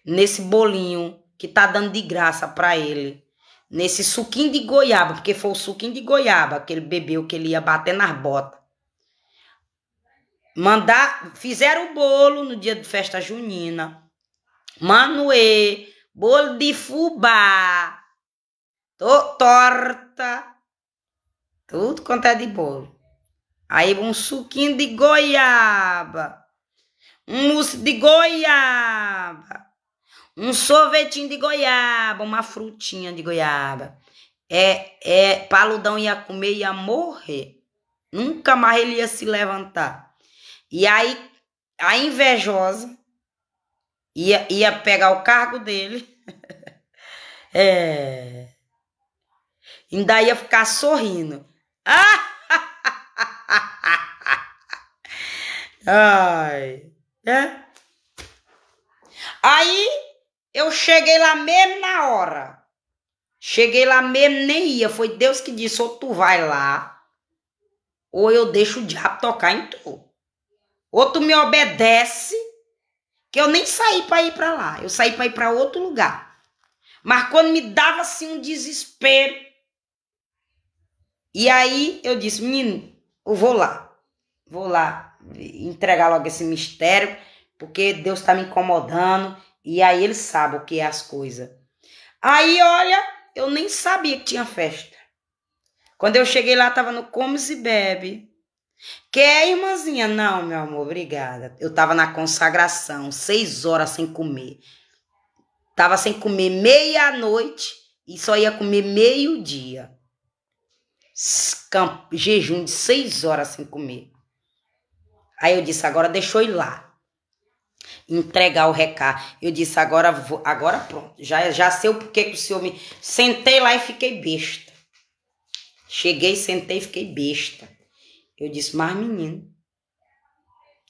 Nesse bolinho que tá dando de graça para ele. Nesse suquinho de goiaba, porque foi o suquinho de goiaba que ele bebeu, que ele ia bater nas botas. Fizeram o bolo no dia de festa junina. Manoê, bolo de fubá. Torta. Tudo quanto é de bolo. Aí um suquinho de goiaba. Um mousse de goiaba. Um sorvetinho de goiaba. Uma frutinha de goiaba. Paludão ia comer e ia morrer. Nunca mais ele ia se levantar. E aí, a invejosa ia pegar o cargo dele. Ainda ia ficar sorrindo. Ai. Aí, eu cheguei lá mesmo na hora. Cheguei lá mesmo, nem ia. Foi Deus que disse, ou tu vai lá, ou eu deixo o diabo tocar em tu. Ou tu me obedece, que eu nem saí para ir para lá. Eu saí para ir para outro lugar. Mas quando me dava assim um desespero. E aí eu disse, menino, eu vou lá. Vou lá entregar logo esse mistério, porque Deus está me incomodando. E aí ele sabe o que é as coisas. Aí, olha, eu nem sabia que tinha festa. Quando eu cheguei lá, tava no Comes e Bebe. Quer, irmãzinha? Não, meu amor, obrigada. Eu tava na consagração, 6 horas sem comer. Tava sem comer meia-noite e só ia comer meio-dia. Jejum de 6 horas sem comer. Aí eu disse, agora deixa eu ir lá. Entregar o recado. Eu disse, agora pronto. Já sei o porquê que o senhor me... Sentei lá e fiquei besta. Cheguei, sentei e fiquei besta. Eu disse, mas menino,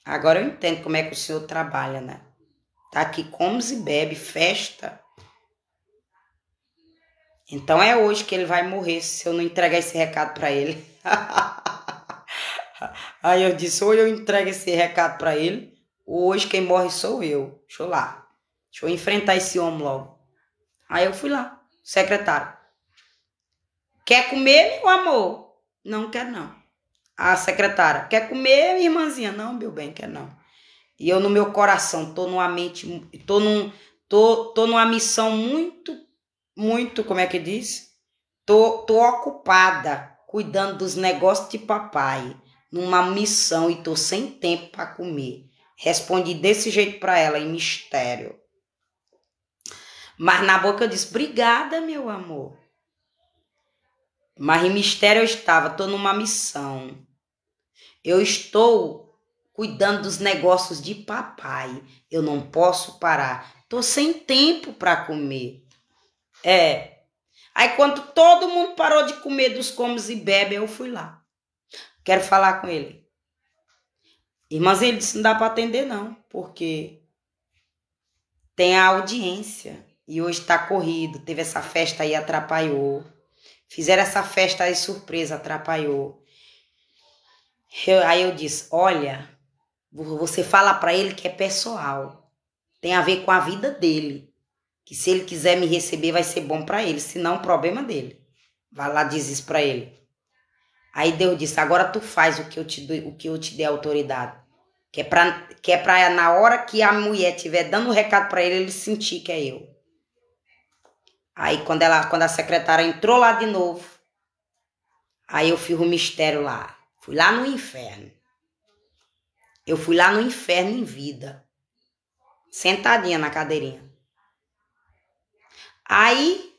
agora eu entendo como é que o senhor trabalha, né? Tá aqui, comes e bebe, festa. Então é hoje que ele vai morrer se eu não entregar esse recado para ele. Aí eu disse, ou eu entrego esse recado para ele, ou hoje quem morre sou eu. Deixa eu lá. Deixa eu enfrentar esse homem logo. Aí eu fui lá, secretário. Quer comer, meu amor? Não quer não. A secretária, quer comer, irmãzinha? Não, meu bem, quer não. E eu no meu coração, tô numa missão muito, como é que diz? Tô ocupada, cuidando dos negócios de papai, numa missão e tô sem tempo para comer. Respondi desse jeito para ela, em mistério. Mas na boca eu disse, obrigada, meu amor. Mas em mistério eu estava, tô numa missão. Eu estou cuidando dos negócios de papai. Eu não posso parar. Tô sem tempo para comer. Aí quando todo mundo parou de comer dos comes e bebe, eu fui lá. Quero falar com ele. Irmãzinha, ele disse, não dá para atender não, porque tem a audiência. E hoje está corrido. Teve essa festa aí, atrapalhou. Fizeram essa festa aí surpresa, atrapalhou. Aí eu disse, olha, você fala para ele que é pessoal. Tem a ver com a vida dele. Que se ele quiser me receber, vai ser bom para ele. Se não, problema dele. Vai lá, diz isso para ele. Aí Deus disse, agora tu faz o que eu te dei autoridade. Que é pra na hora que a mulher estiver dando o recado para ele sentir que é eu. Aí quando a secretária entrou lá de novo, aí eu fiz o mistério lá. Fui lá no inferno. Eu fui lá no inferno em vida. Sentadinha na cadeirinha. Aí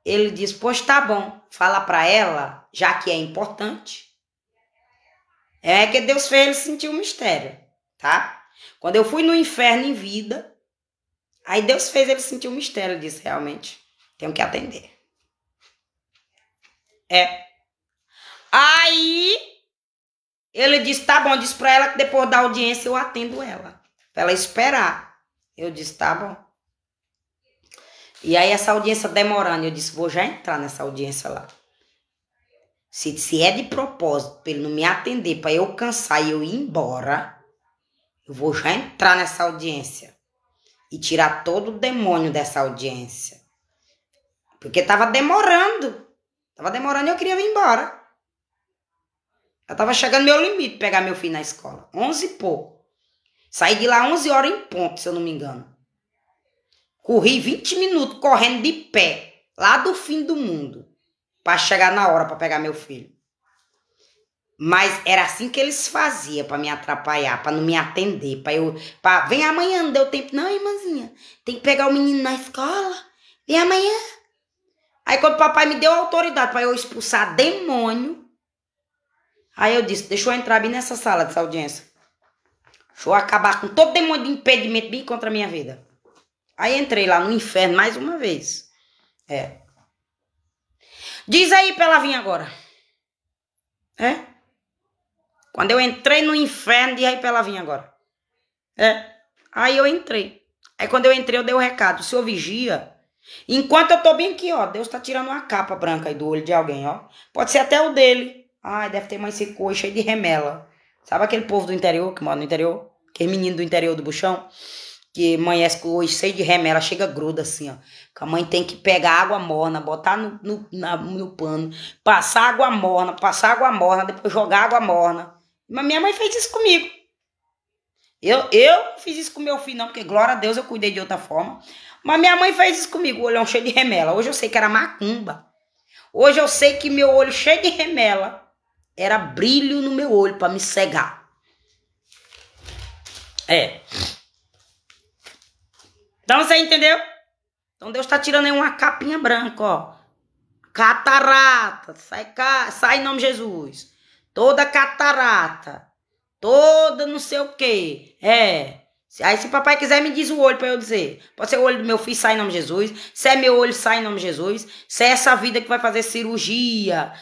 ele disse, pois tá bom, fala pra ela, já que é importante. É que Deus fez ele sentir o mistério, tá? Quando eu fui no inferno em vida, aí Deus fez ele sentir o mistério. Ele disse, realmente, tenho que atender. Aí Ele disse, tá bom, disse pra ela que depois da audiência eu atendo ela. Pra ela esperar. Eu disse, tá bom. E aí essa audiência demorando, eu disse, vou já entrar nessa audiência lá. Se é de propósito, pra ele não me atender, pra eu cansar e eu ir embora, eu vou já entrar nessa audiência. E tirar todo o demônio dessa audiência. Porque tava demorando. Tava demorando e eu queria vir embora. Eu tava chegando no meu limite, pegar meu filho na escola. 11 e pouco. Saí de lá 11 horas em ponto, se eu não me engano. Corri 20 minutos correndo de pé, lá do fim do mundo, para chegar na hora para pegar meu filho. Mas era assim que eles faziam para me atrapalhar, para não me atender, vem amanhã, não deu tempo. Não, irmãzinha, tem que pegar o menino na escola, vem amanhã. Aí quando o papai me deu autoridade para eu expulsar demônio, aí eu disse, deixa eu entrar bem nessa sala dessa audiência. Deixa eu acabar com todo demônio de impedimento bem contra a minha vida. Aí entrei lá no inferno mais uma vez. Diz aí pra ela vir agora. Quando eu entrei no inferno, diz aí pra ela vir agora. Aí eu entrei. Aí quando eu entrei, eu dei o recado. O senhor vigia. Enquanto eu tô bem aqui, ó. Deus tá tirando uma capa branca aí do olho de alguém, ó. Pode ser até o dele. Ai, deve ter mais secou, cheio de remela. Sabe aquele povo do interior, que mora no interior? Aquele menino do interior do buchão? Que amanhece com o olho cheio de remela, chega gruda assim, ó. Que a mãe tem que pegar água morna, botar no pano, passar água morna, depois jogar água morna. Mas minha mãe fez isso comigo. Eu não fiz isso com meu filho, não, porque glória a Deus eu cuidei de outra forma. Mas minha mãe fez isso comigo, o olhão cheio de remela. Hoje eu sei que era macumba. Hoje eu sei que meu olho cheio de remela era brilho no meu olho para me cegar. Então você entendeu? Então Deus tá tirando aí uma capinha branca, ó. Catarata, sai em nome de Jesus. Toda catarata, toda não sei o quê. Aí se papai quiser me diz o olho pra eu dizer. Pode ser o olho do meu filho, sai em nome de Jesus. Se é meu olho, sai em nome de Jesus. Se é essa vida que vai fazer cirurgia,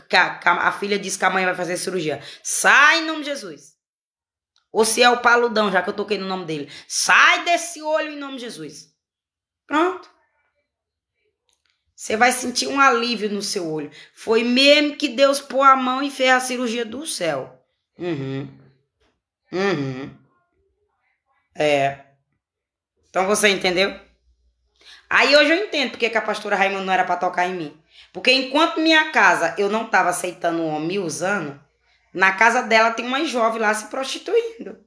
que a filha disse que a mãe vai fazer cirurgia. Sai em nome de Jesus. Ou se é o paludão, já que eu toquei no nome dele. Sai desse olho em nome de Jesus. Pronto. Você vai sentir um alívio no seu olho. Foi mesmo que Deus pôs a mão e fez a cirurgia do céu. Então você entendeu? Aí hoje eu entendo porque que a pastora Raimunda não era para tocar em mim. Porque enquanto minha casa eu não estava aceitando um homem me usando, na casa dela tem uma jovem lá se prostituindo.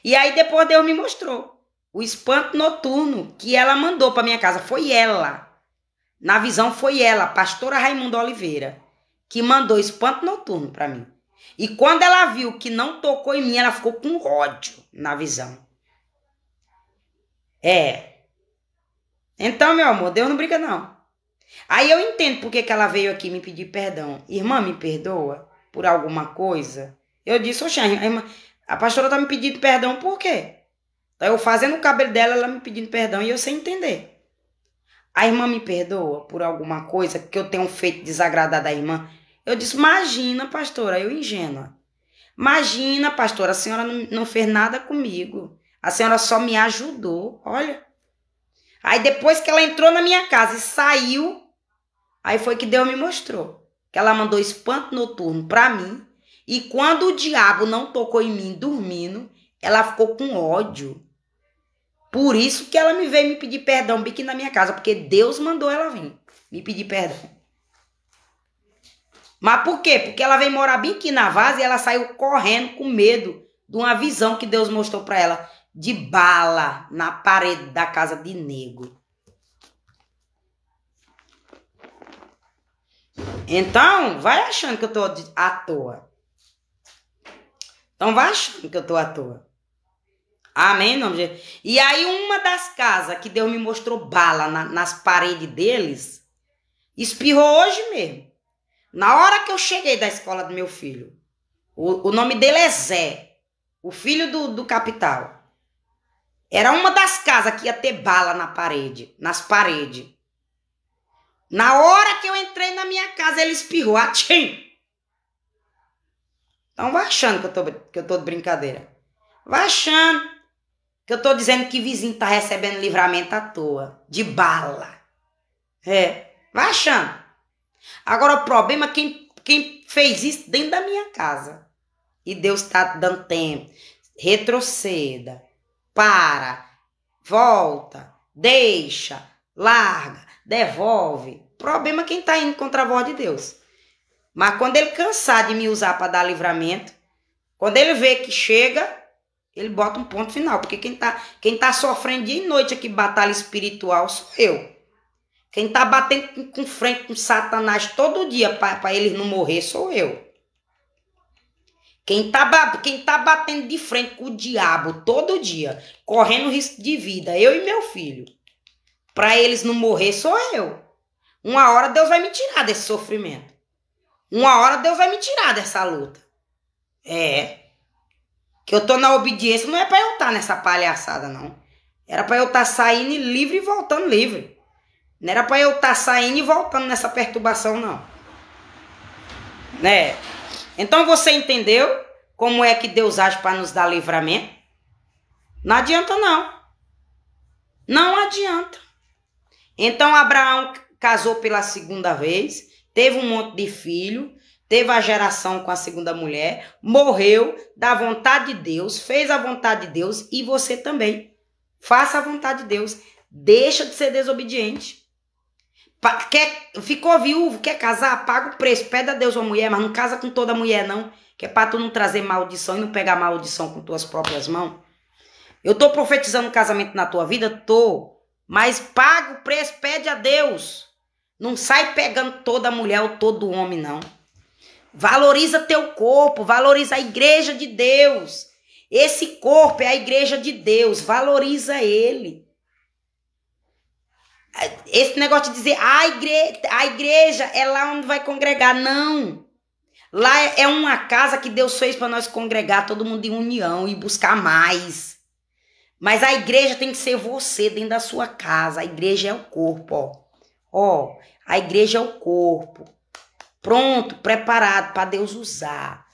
E aí depois Deus me mostrou. O espanto noturno que ela mandou para minha casa foi ela. Na visão foi ela, a pastora Raimunda Oliveira, que mandou espanto noturno para mim. E quando ela viu que não tocou em mim, ela ficou com ódio na visão. Então, meu amor, Deus não briga não. Aí eu entendo porque que ela veio aqui me pedir perdão. Irmã, me perdoa por alguma coisa? Eu disse, oxe, a pastora tá me pedindo perdão por quê? Tá eu fazendo o cabelo dela, ela me pedindo perdão e eu sem entender. A irmã me perdoa por alguma coisa que eu tenho feito desagradar da irmã? Eu disse, imagina, pastora, eu ingênua. Imagina, pastora, a senhora não fez nada comigo. A senhora só me ajudou, olha. Aí depois que ela entrou na minha casa e saiu, aí foi que Deus me mostrou. Que ela mandou espanto noturno pra mim. E quando o diabo não tocou em mim dormindo, ela ficou com ódio. Por isso que ela me veio me pedir perdão bem aqui na minha casa. Porque Deus mandou ela vir me pedir perdão. Mas por quê? Porque ela veio morar bem aqui na vaza e ela saiu correndo com medo de uma visão que Deus mostrou pra ela. De bala na parede da casa de nego. Então, vai achando que eu tô à toa. Então, vai achando que eu tô à toa. Amém, nome de Jesus. E aí, uma das casas que Deus me mostrou bala nas paredes deles, espirrou hoje mesmo. Na hora que eu cheguei da escola do meu filho. O nome dele é Zé. O filho do capital. Era uma das casas que ia ter bala nas paredes. Na hora que eu entrei na minha casa, ele espirrou. Atchim! Então vai achando que eu tô de brincadeira. Vai achando que eu tô dizendo que vizinho tá recebendo livramento à toa. De bala. Vai achando. Agora o problema é quem fez isso dentro da minha casa. E Deus tá dando tempo. Retroceda. Para. Volta. Deixa. Larga. Devolve. O problema é quem tá indo contra a voz de Deus. Mas quando ele cansar de me usar para dar livramento, quando ele vê que chega, ele bota um ponto final. Porque quem tá sofrendo dia e noite aqui, batalha espiritual, sou eu. Quem tá batendo com frente com Satanás todo dia para ele não morrer, sou eu. Quem tá batendo de frente com o diabo todo dia, correndo risco de vida, eu e meu filho, para eles não morrer, sou eu. Uma hora Deus vai me tirar desse sofrimento. Uma hora Deus vai me tirar dessa luta. Que eu tô na obediência, não é para eu estar nessa palhaçada, não. Era para eu estar saindo livre e voltando livre. Não era para eu estar saindo e voltando nessa perturbação, não. Então você entendeu como é que Deus age para nos dar livramento? Não adianta, não. Não adianta. Então Abraão casou pela segunda vez, teve um monte de filho, teve a geração com a segunda mulher, morreu da vontade de Deus, fez a vontade de Deus e você também. Faça a vontade de Deus. Deixa de ser desobediente. Ficou viúvo, quer casar? Paga o preço. Pede a Deus uma mulher, mas não casa com toda mulher, não. Que é para tu não trazer maldição e não pegar maldição com tuas próprias mãos. Eu tô profetizando um casamento na tua vida? Tô. Mas paga o preço, pede a Deus. Não sai pegando toda mulher ou todo homem, não. Valoriza teu corpo, valoriza a igreja de Deus. Esse corpo é a igreja de Deus, valoriza ele. Esse negócio de dizer, a igreja é lá onde vai congregar, não. Lá é uma casa que Deus fez para nós congregar, todo mundo em união e buscar mais. Mas a igreja tem que ser você dentro da sua casa, a igreja é o corpo, ó. A igreja é o corpo. Pronto, preparado para Deus usar.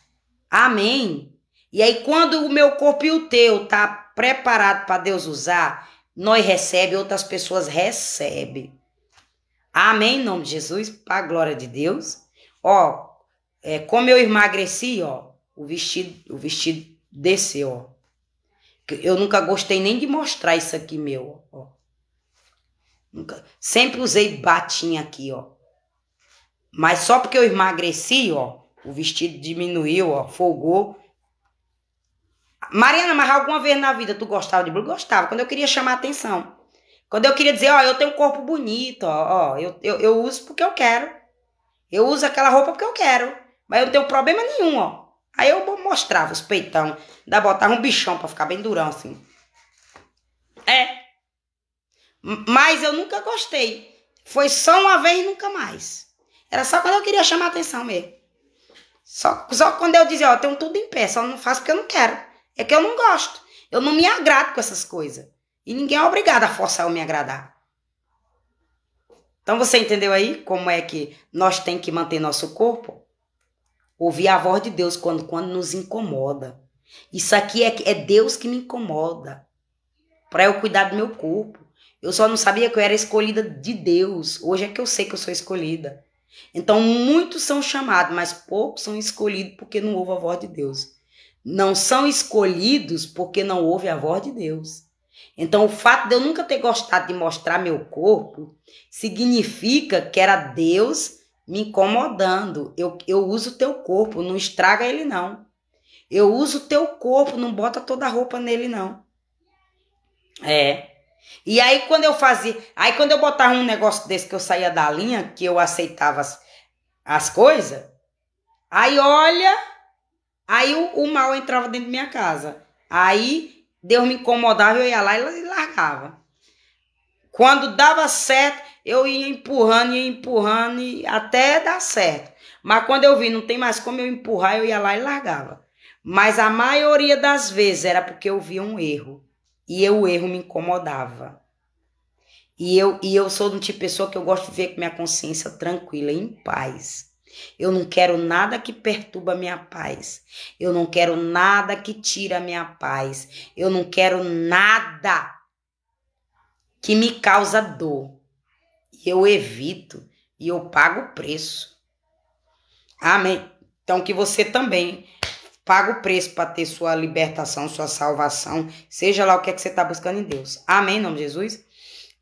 Amém? E aí quando o meu corpo e o teu tá preparado para Deus usar, nós recebemos, outras pessoas recebem. Amém? Em nome de Jesus, para a glória de Deus. Ó, como eu emagreci, ó, o vestido desceu, ó. Eu nunca gostei nem de mostrar isso aqui meu, ó. Sempre usei batinha aqui, ó. Mas só porque eu emagreci, ó, o vestido diminuiu, ó, folgou. Mariana, mas alguma vez na vida tu gostava de blusa? Gostava, quando eu queria chamar atenção. Quando eu queria dizer, ó, eu tenho um corpo bonito, ó, eu uso porque eu quero. Eu uso aquela roupa porque eu quero. Mas eu não tenho problema nenhum, ó. Aí eu mostrava os peitão, ainda botava um bichão pra ficar bem durão, assim. Mas eu nunca gostei. Foi só uma vez e nunca mais. Era só quando eu queria chamar atenção mesmo. Só quando eu dizia, ó, eu tenho tudo em pé, só não faço porque eu não quero. É que eu não gosto. Eu não me agrado com essas coisas. E ninguém é obrigado a forçar eu me agradar. Então você entendeu aí como é que nós temos que manter nosso corpo? Ouvir a voz de Deus quando nos incomoda. Isso aqui é Deus que me incomoda. Para eu cuidar do meu corpo. Eu só não sabia que eu era escolhida de Deus. Hoje é que eu sei que eu sou escolhida. Então muitos são chamados, mas poucos são escolhidos porque não ouvem a voz de Deus. Não são escolhidos porque não ouvem a voz de Deus. Então o fato de eu nunca ter gostado de mostrar meu corpo significa que era Deus me incomodando. Eu uso o teu corpo, não estraga ele não. Eu uso o teu corpo, não bota toda a roupa nele não. E aí quando eu botava um negócio desse que eu saía da linha, que eu aceitava as coisas, aí olha, aí o mal entrava dentro da minha casa. Aí Deus me incomodava, eu ia lá e largava. Quando dava certo, eu ia empurrando e até dar certo. Mas quando eu vi, não tem mais como eu empurrar, eu ia lá e largava. Mas a maioria das vezes era porque eu via um erro. E o erro me incomodava. E eu sou de um tipo de pessoa que eu gosto de ver com minha consciência tranquila, em paz. Eu não quero nada que perturba a minha paz. Eu não quero nada que tira a minha paz. Eu não quero nada que me causa dor. Eu evito e eu pago o preço. Amém? Então que você também paga o preço para ter sua libertação, sua salvação, seja lá o que é que você está buscando em Deus. Amém, em nome de Jesus?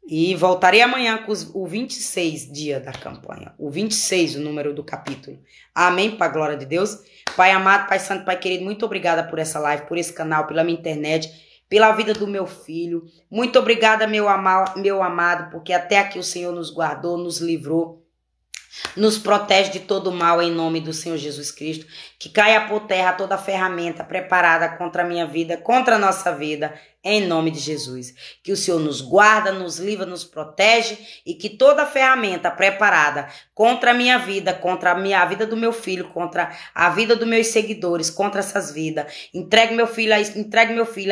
E voltarei amanhã com o 26 dia da campanha. O 26, o número do capítulo. Amém, para a glória de Deus. Pai amado, Pai santo, Pai querido, muito obrigada por essa live, por esse canal, pela minha internet, pela vida do meu filho. Muito obrigada, meu amado, porque até aqui o Senhor nos guardou, nos livrou. Nos protege de todo mal em nome do Senhor Jesus Cristo. Que caia por terra toda ferramenta preparada contra a minha vida, contra a nossa vida, em nome de Jesus. Que o Senhor nos guarda, nos livra, nos protege e que toda ferramenta preparada contra a minha vida, contra a vida do meu filho, contra a vida dos meus seguidores, contra essas vidas. Entregue meu filho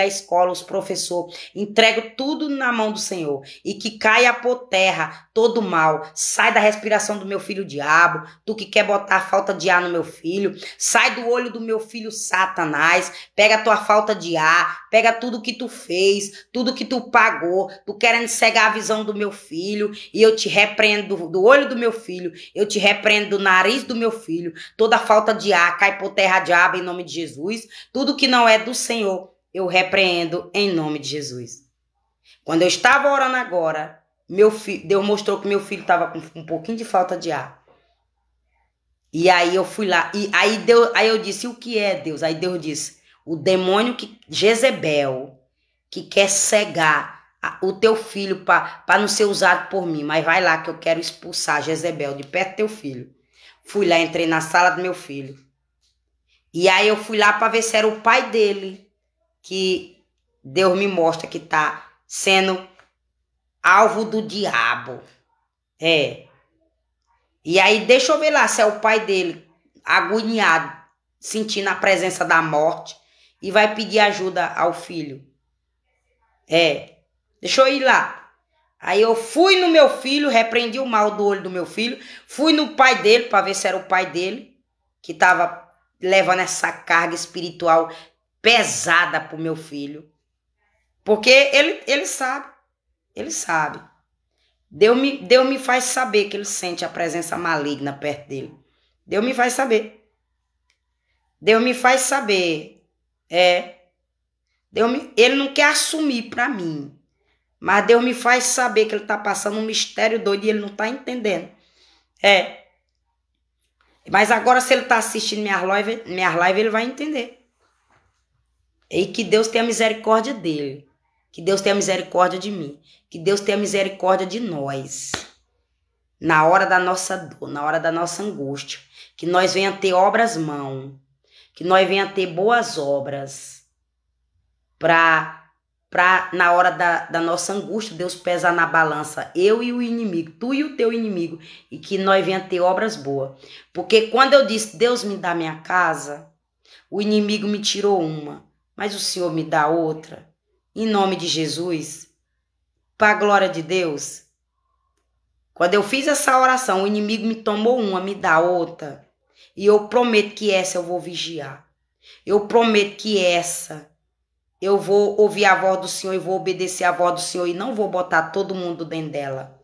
à escola, os professores, entrego tudo na mão do Senhor e que caia por terra todo mal. Sai da respiração do meu filho, diabo, tu que quer botar falta de ar no meu filho, sai do olho do meu filho, Satanás, pega a tua falta de ar, pega tudo que tu fez, tudo que tu pagou, tu querendo cegar a visão do meu filho, e eu te repreendo do olho do meu filho, eu te repreendo do nariz do meu filho, toda falta de ar cai por terra, diabo, em nome de Jesus, tudo que não é do Senhor, eu repreendo em nome de Jesus. Quando eu estava orando agora, Deus mostrou que meu filho estava com um pouquinho de falta de ar. E aí eu fui lá, e aí eu disse, o que é, Deus? Aí Deus disse, o demônio Jezebel, que quer cegar o teu filho para não ser usado por mim, mas vai lá que eu quero expulsar Jezebel de perto do teu filho. Fui lá, entrei na sala do meu filho. E aí eu fui lá para ver se era o pai dele, que Deus me mostra que tá sendo alvo do diabo. E aí deixa eu ver lá se é o pai dele, agoniado, sentindo a presença da morte, e vai pedir ajuda ao filho. Deixa eu ir lá. Aí eu fui no meu filho, repreendi o mal do olho do meu filho, fui no pai dele para ver se era o pai dele, que estava levando essa carga espiritual pesada pro meu filho. Porque ele sabe. Deus me faz saber que ele sente a presença maligna perto dele. Deus me faz saber. Ele não quer assumir para mim. Mas Deus me faz saber que ele tá passando um mistério doido e ele não tá entendendo. Mas agora se ele tá assistindo minhas lives, ele vai entender. E que Deus tenha misericórdia dele. Que Deus tenha misericórdia de mim. Que Deus tenha misericórdia de nós. Na hora da nossa dor, na hora da nossa angústia. Que nós venha ter obras mãos. Que nós venha ter boas obras. Na hora da nossa angústia, Deus pesar na balança. Eu e o inimigo, tu e o teu inimigo. E que nós venha ter obras boas. Porque quando eu disse, Deus me dá minha casa, o inimigo me tirou uma. Mas o Senhor me dá outra. Em nome de Jesus, para a glória de Deus. Quando eu fiz essa oração, o inimigo me tomou uma, me dá outra. E eu prometo que essa eu vou vigiar. Eu prometo que essa eu vou ouvir a voz do Senhor e vou obedecer a voz do Senhor e não vou botar todo mundo dentro dela.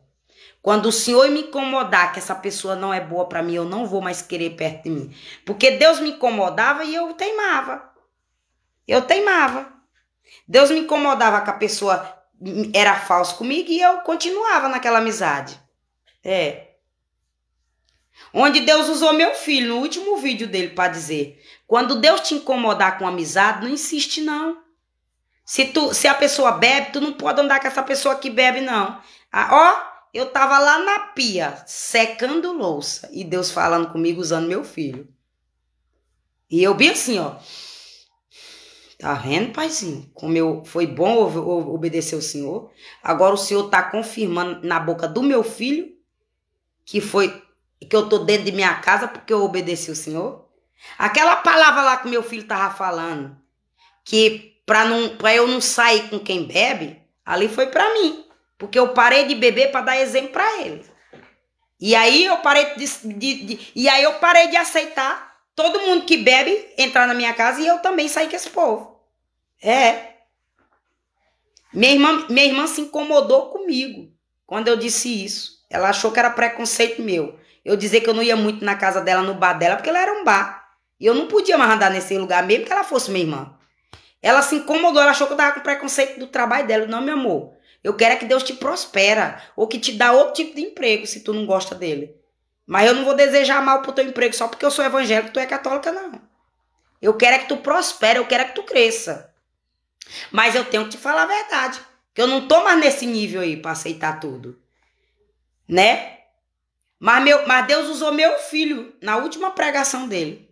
Quando o Senhor me incomodar que essa pessoa não é boa para mim, eu não vou mais querer perto de mim. Porque Deus me incomodava e eu teimava. Deus me incomodava que a pessoa era falsa comigo e eu continuava naquela amizade. Onde Deus usou meu filho no último vídeo dele para dizer, quando Deus te incomodar com amizade, não insiste não. Se a pessoa bebe, tu não pode andar com essa pessoa que bebe não. Eu tava lá na pia, secando louça, e Deus falando comigo usando meu filho. E eu bem assim, Tá vendo, paizinho? Como foi bom obedecer o Senhor. Agora o Senhor tá confirmando na boca do meu filho que eu tô dentro de minha casa porque eu obedeci o Senhor. Aquela palavra lá que meu filho tava falando, que pra eu não sair com quem bebe, ali foi pra mim. Porque eu parei de beber pra dar exemplo pra ele. E aí eu parei eu parei de aceitar todo mundo que bebe entrar na minha casa e eu também saí com esse povo. É. Minha irmã se incomodou comigo quando eu disse isso. Ela achou que era preconceito meu. Eu dizer que eu não ia muito na casa dela, no bar dela, porque ela era um bar. E eu não podia mais andar nesse lugar, mesmo que ela fosse minha irmã. Ela se incomodou, ela achou que eu tava com preconceito do trabalho dela. Não, meu amor. Eu quero é que Deus te prospera, ou que te dá outro tipo de emprego, se tu não gosta dele. Mas eu não vou desejar mal pro teu emprego só porque eu sou evangélico e tu é católica, não. Eu quero é que tu prospere, eu quero é que tu cresça. Mas eu tenho que te falar a verdade, que eu não tô mais nesse nível aí pra aceitar tudo. Né? Mas Deus usou meu filho na última pregação dele.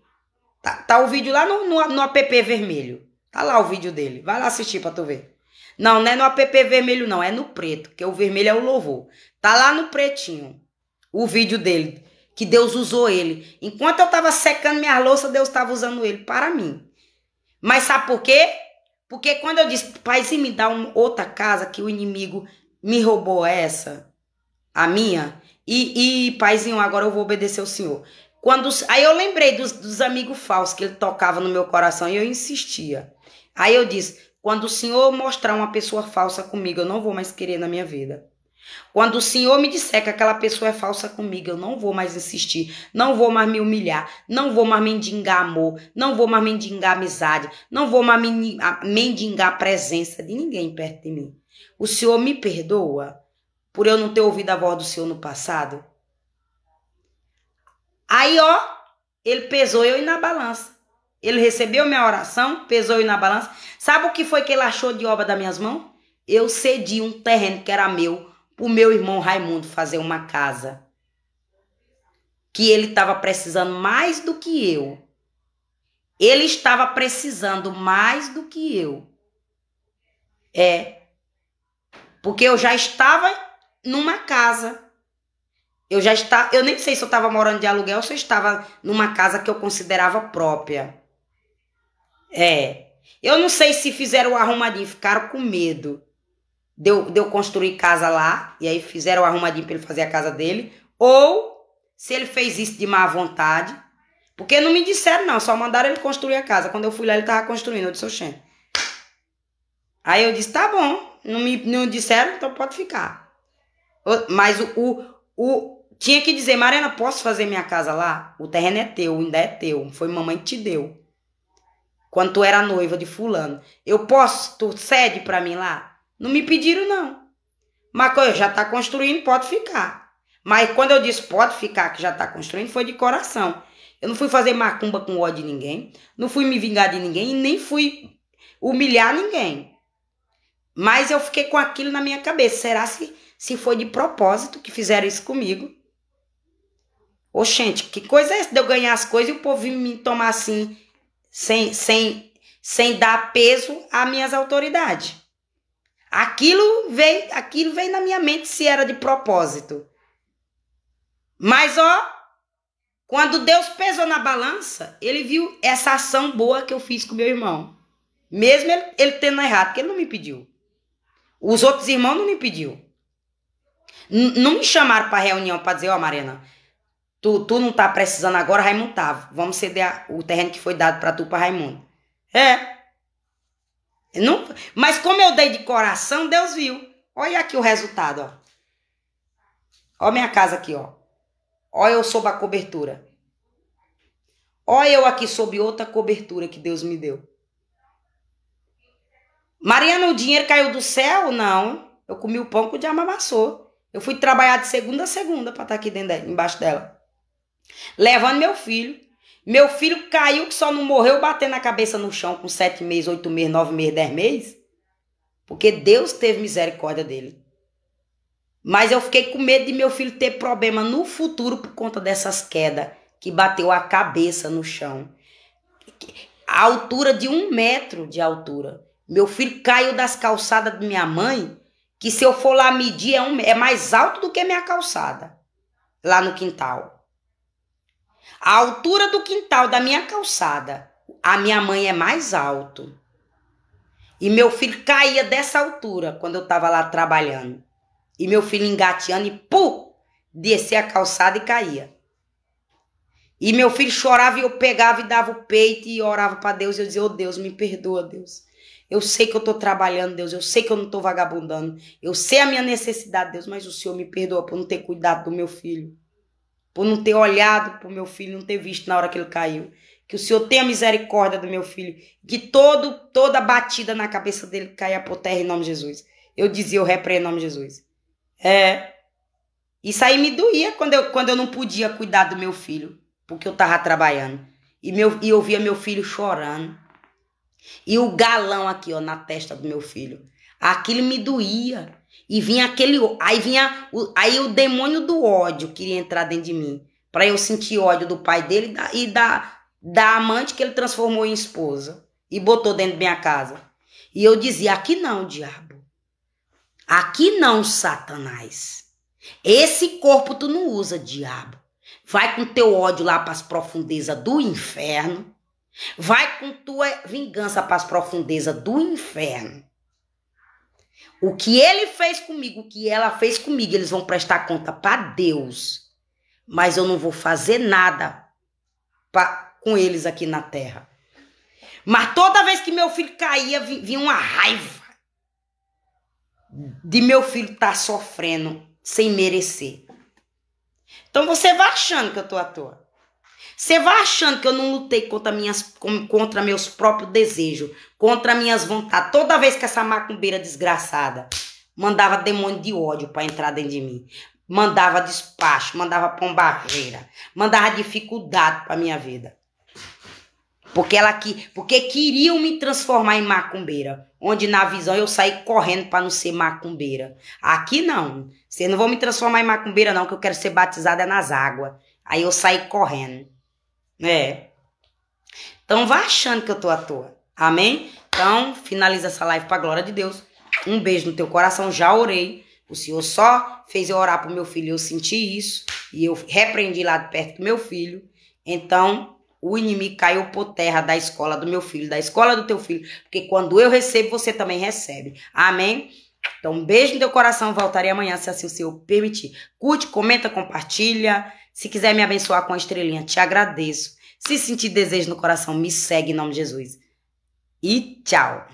Tá o vídeo lá no app vermelho. Tá lá o vídeo dele. Vai lá assistir pra tu ver. Não, não é no app vermelho não, é no preto, porque o vermelho é o louvor. Tá lá no pretinho o vídeo dele, que Deus usou ele. Enquanto eu tava secando minha louça, Deus tava usando ele para mim. Mas sabe por quê? Porque quando eu disse, paizinho, me dá outra casa que o inimigo me roubou essa, a minha, e paizinho, agora eu vou obedecer o Senhor. Aí eu lembrei dos amigos falsos que ele tocava no meu coração e eu insistia. Aí eu disse, quando o Senhor mostrar uma pessoa falsa comigo, eu não vou mais querer na minha vida. Quando o Senhor me disser que aquela pessoa é falsa comigo, eu não vou mais insistir, não vou mais me humilhar, não vou mais mendigar amor, não vou mais mendigar amizade, não vou mais mendigar a presença de ninguém perto de mim. O Senhor me perdoa por eu não ter ouvido a voz do Senhor no passado? Aí, ó, ele pesou eu na balança. Ele recebeu minha oração, pesou eu na balança. Sabe o que foi que ele achou de obra das minhas mãos? Eu cedi um terreno que era meu pro meu irmão Raimundo fazer uma casa. Que ele estava precisando mais do que eu. Ele estava precisando mais do que eu. Porque eu já estava numa casa. Eu nem sei se eu estava morando de aluguel ou se eu estava numa casa que eu considerava própria. Eu não sei se fizeram o arrumadinho, ficaram com medo de eu construir casa lá, e aí fizeram o arrumadinho para ele fazer a casa dele, ou se ele fez isso de má vontade, porque não me disseram não, só mandaram ele construir a casa. Quando eu fui lá ele estava construindo, eu disse, oxê. Aí eu disse, tá bom, não disseram, então pode ficar. Mas tinha que dizer, Mariana, posso fazer minha casa lá? O terreno é teu, ainda é teu, foi mamãe que te deu. Quando tu era noiva de fulano. Eu posso, tu cede pra mim lá? Não me pediram, não. Mas já tá construindo, pode ficar. Mas quando eu disse pode ficar, que já tá construindo, foi de coração. Eu não fui fazer macumba com ódio de ninguém, não fui me vingar de ninguém e nem fui humilhar ninguém. Mas eu fiquei com aquilo na minha cabeça. Será se foi de propósito que fizeram isso comigo? Oxente, que coisa é essa de eu ganhar as coisas e o povo me tomar assim, sem dar peso às minhas autoridades? Aquilo veio na minha mente se era de propósito. Mas, ó, quando Deus pesou na balança, ele viu essa ação boa que eu fiz com meu irmão. Mesmo ele tendo errado, porque ele não me pediu. Os outros irmãos não me pediu. Não me chamaram para reunião para dizer, ó, Mariana, tu não tá precisando agora, Raimundo tá. Vamos ceder o terreno que foi dado para tu, para Raimundo. Não, mas como eu dei de coração, Deus viu. Olha aqui o resultado, ó. Ó minha casa aqui, ó. Olha eu sob a cobertura. Olha eu aqui sob outra cobertura que Deus me deu. Mariana, o dinheiro caiu do céu? Não. Eu comi o pão que o diabo amassou. Eu fui trabalhar de segunda a segunda para estar aqui embaixo dela. Levando meu filho. Meu filho caiu que só não morreu batendo a cabeça no chão com 7 meses, 8 meses, 9 meses, 10 meses. Porque Deus teve misericórdia dele. Mas eu fiquei com medo de meu filho ter problema no futuro por conta dessas quedas que bateu a cabeça no chão. A altura de 1 metro de altura. Meu filho caiu das calçadas de minha mãe, que se eu for lá medir é mais alto do que minha calçada, lá no quintal. A altura do quintal da minha calçada, a minha mãe é mais alto. E meu filho caía dessa altura quando eu estava lá trabalhando. E meu filho engateando e pum, descer a calçada e caía. E meu filho chorava e eu pegava e dava o peito e orava para Deus. Eu dizia, oh Deus, me perdoa, Deus. Eu sei que eu estou trabalhando, Deus. Eu sei que eu não estou vagabundando. Eu sei a minha necessidade, Deus. Mas o Senhor me perdoa por não ter cuidado do meu filho. Por não ter olhado para o meu filho, não ter visto na hora que ele caiu. Que o Senhor tenha misericórdia do meu filho. Que toda batida na cabeça dele caia por terra em nome de Jesus. Eu dizia, eu repreendo em nome de Jesus. Isso aí me doía quando eu não podia cuidar do meu filho. Porque eu estava trabalhando. E eu via meu filho chorando. E o galão aqui, ó, na testa do meu filho. Aquilo me doía. E vinha aí o demônio do ódio queria entrar dentro de mim. Para eu sentir ódio do pai dele e da amante que ele transformou em esposa. E botou dentro da minha casa. E eu dizia, aqui não, diabo. Aqui não, Satanás. Esse corpo tu não usa, diabo. Vai com teu ódio lá para as profundezas do inferno. Vai com tua vingança para as profundezas do inferno. O que ele fez comigo, o que ela fez comigo, eles vão prestar conta para Deus. Mas eu não vou fazer nada com eles aqui na terra. Mas toda vez que meu filho caía, vinha uma raiva de meu filho estar sofrendo sem merecer. Então você vai achando que eu tô à toa. Você vai achando que eu não lutei contra meus próprios desejos, contra minhas vontades. Toda vez que essa macumbeira desgraçada mandava demônio de ódio para entrar dentro de mim, mandava despacho, mandava pombarreira, mandava dificuldade para minha vida. Porque queriam me transformar em macumbeira, onde na visão eu saí correndo para não ser macumbeira. Aqui não, vocês não vão me transformar em macumbeira não, que eu quero ser batizada nas águas. Aí eu saí correndo. Então vai achando que eu tô à toa. Amém? Então finaliza essa live para a glória de Deus. Um beijo no teu coração, já orei. O Senhor só fez eu orar pro meu filho, eu senti isso. E eu repreendi lá de perto do meu filho. Então o inimigo caiu por terra da escola do meu filho, da escola do teu filho. Porque quando eu recebo, você também recebe. Amém? Então um beijo no teu coração. Voltarei amanhã, se assim o Senhor permitir. Curte, comenta, compartilha. Se quiser me abençoar com a estrelinha, te agradeço. Se sentir desejo no coração, me segue em nome de Jesus. E tchau.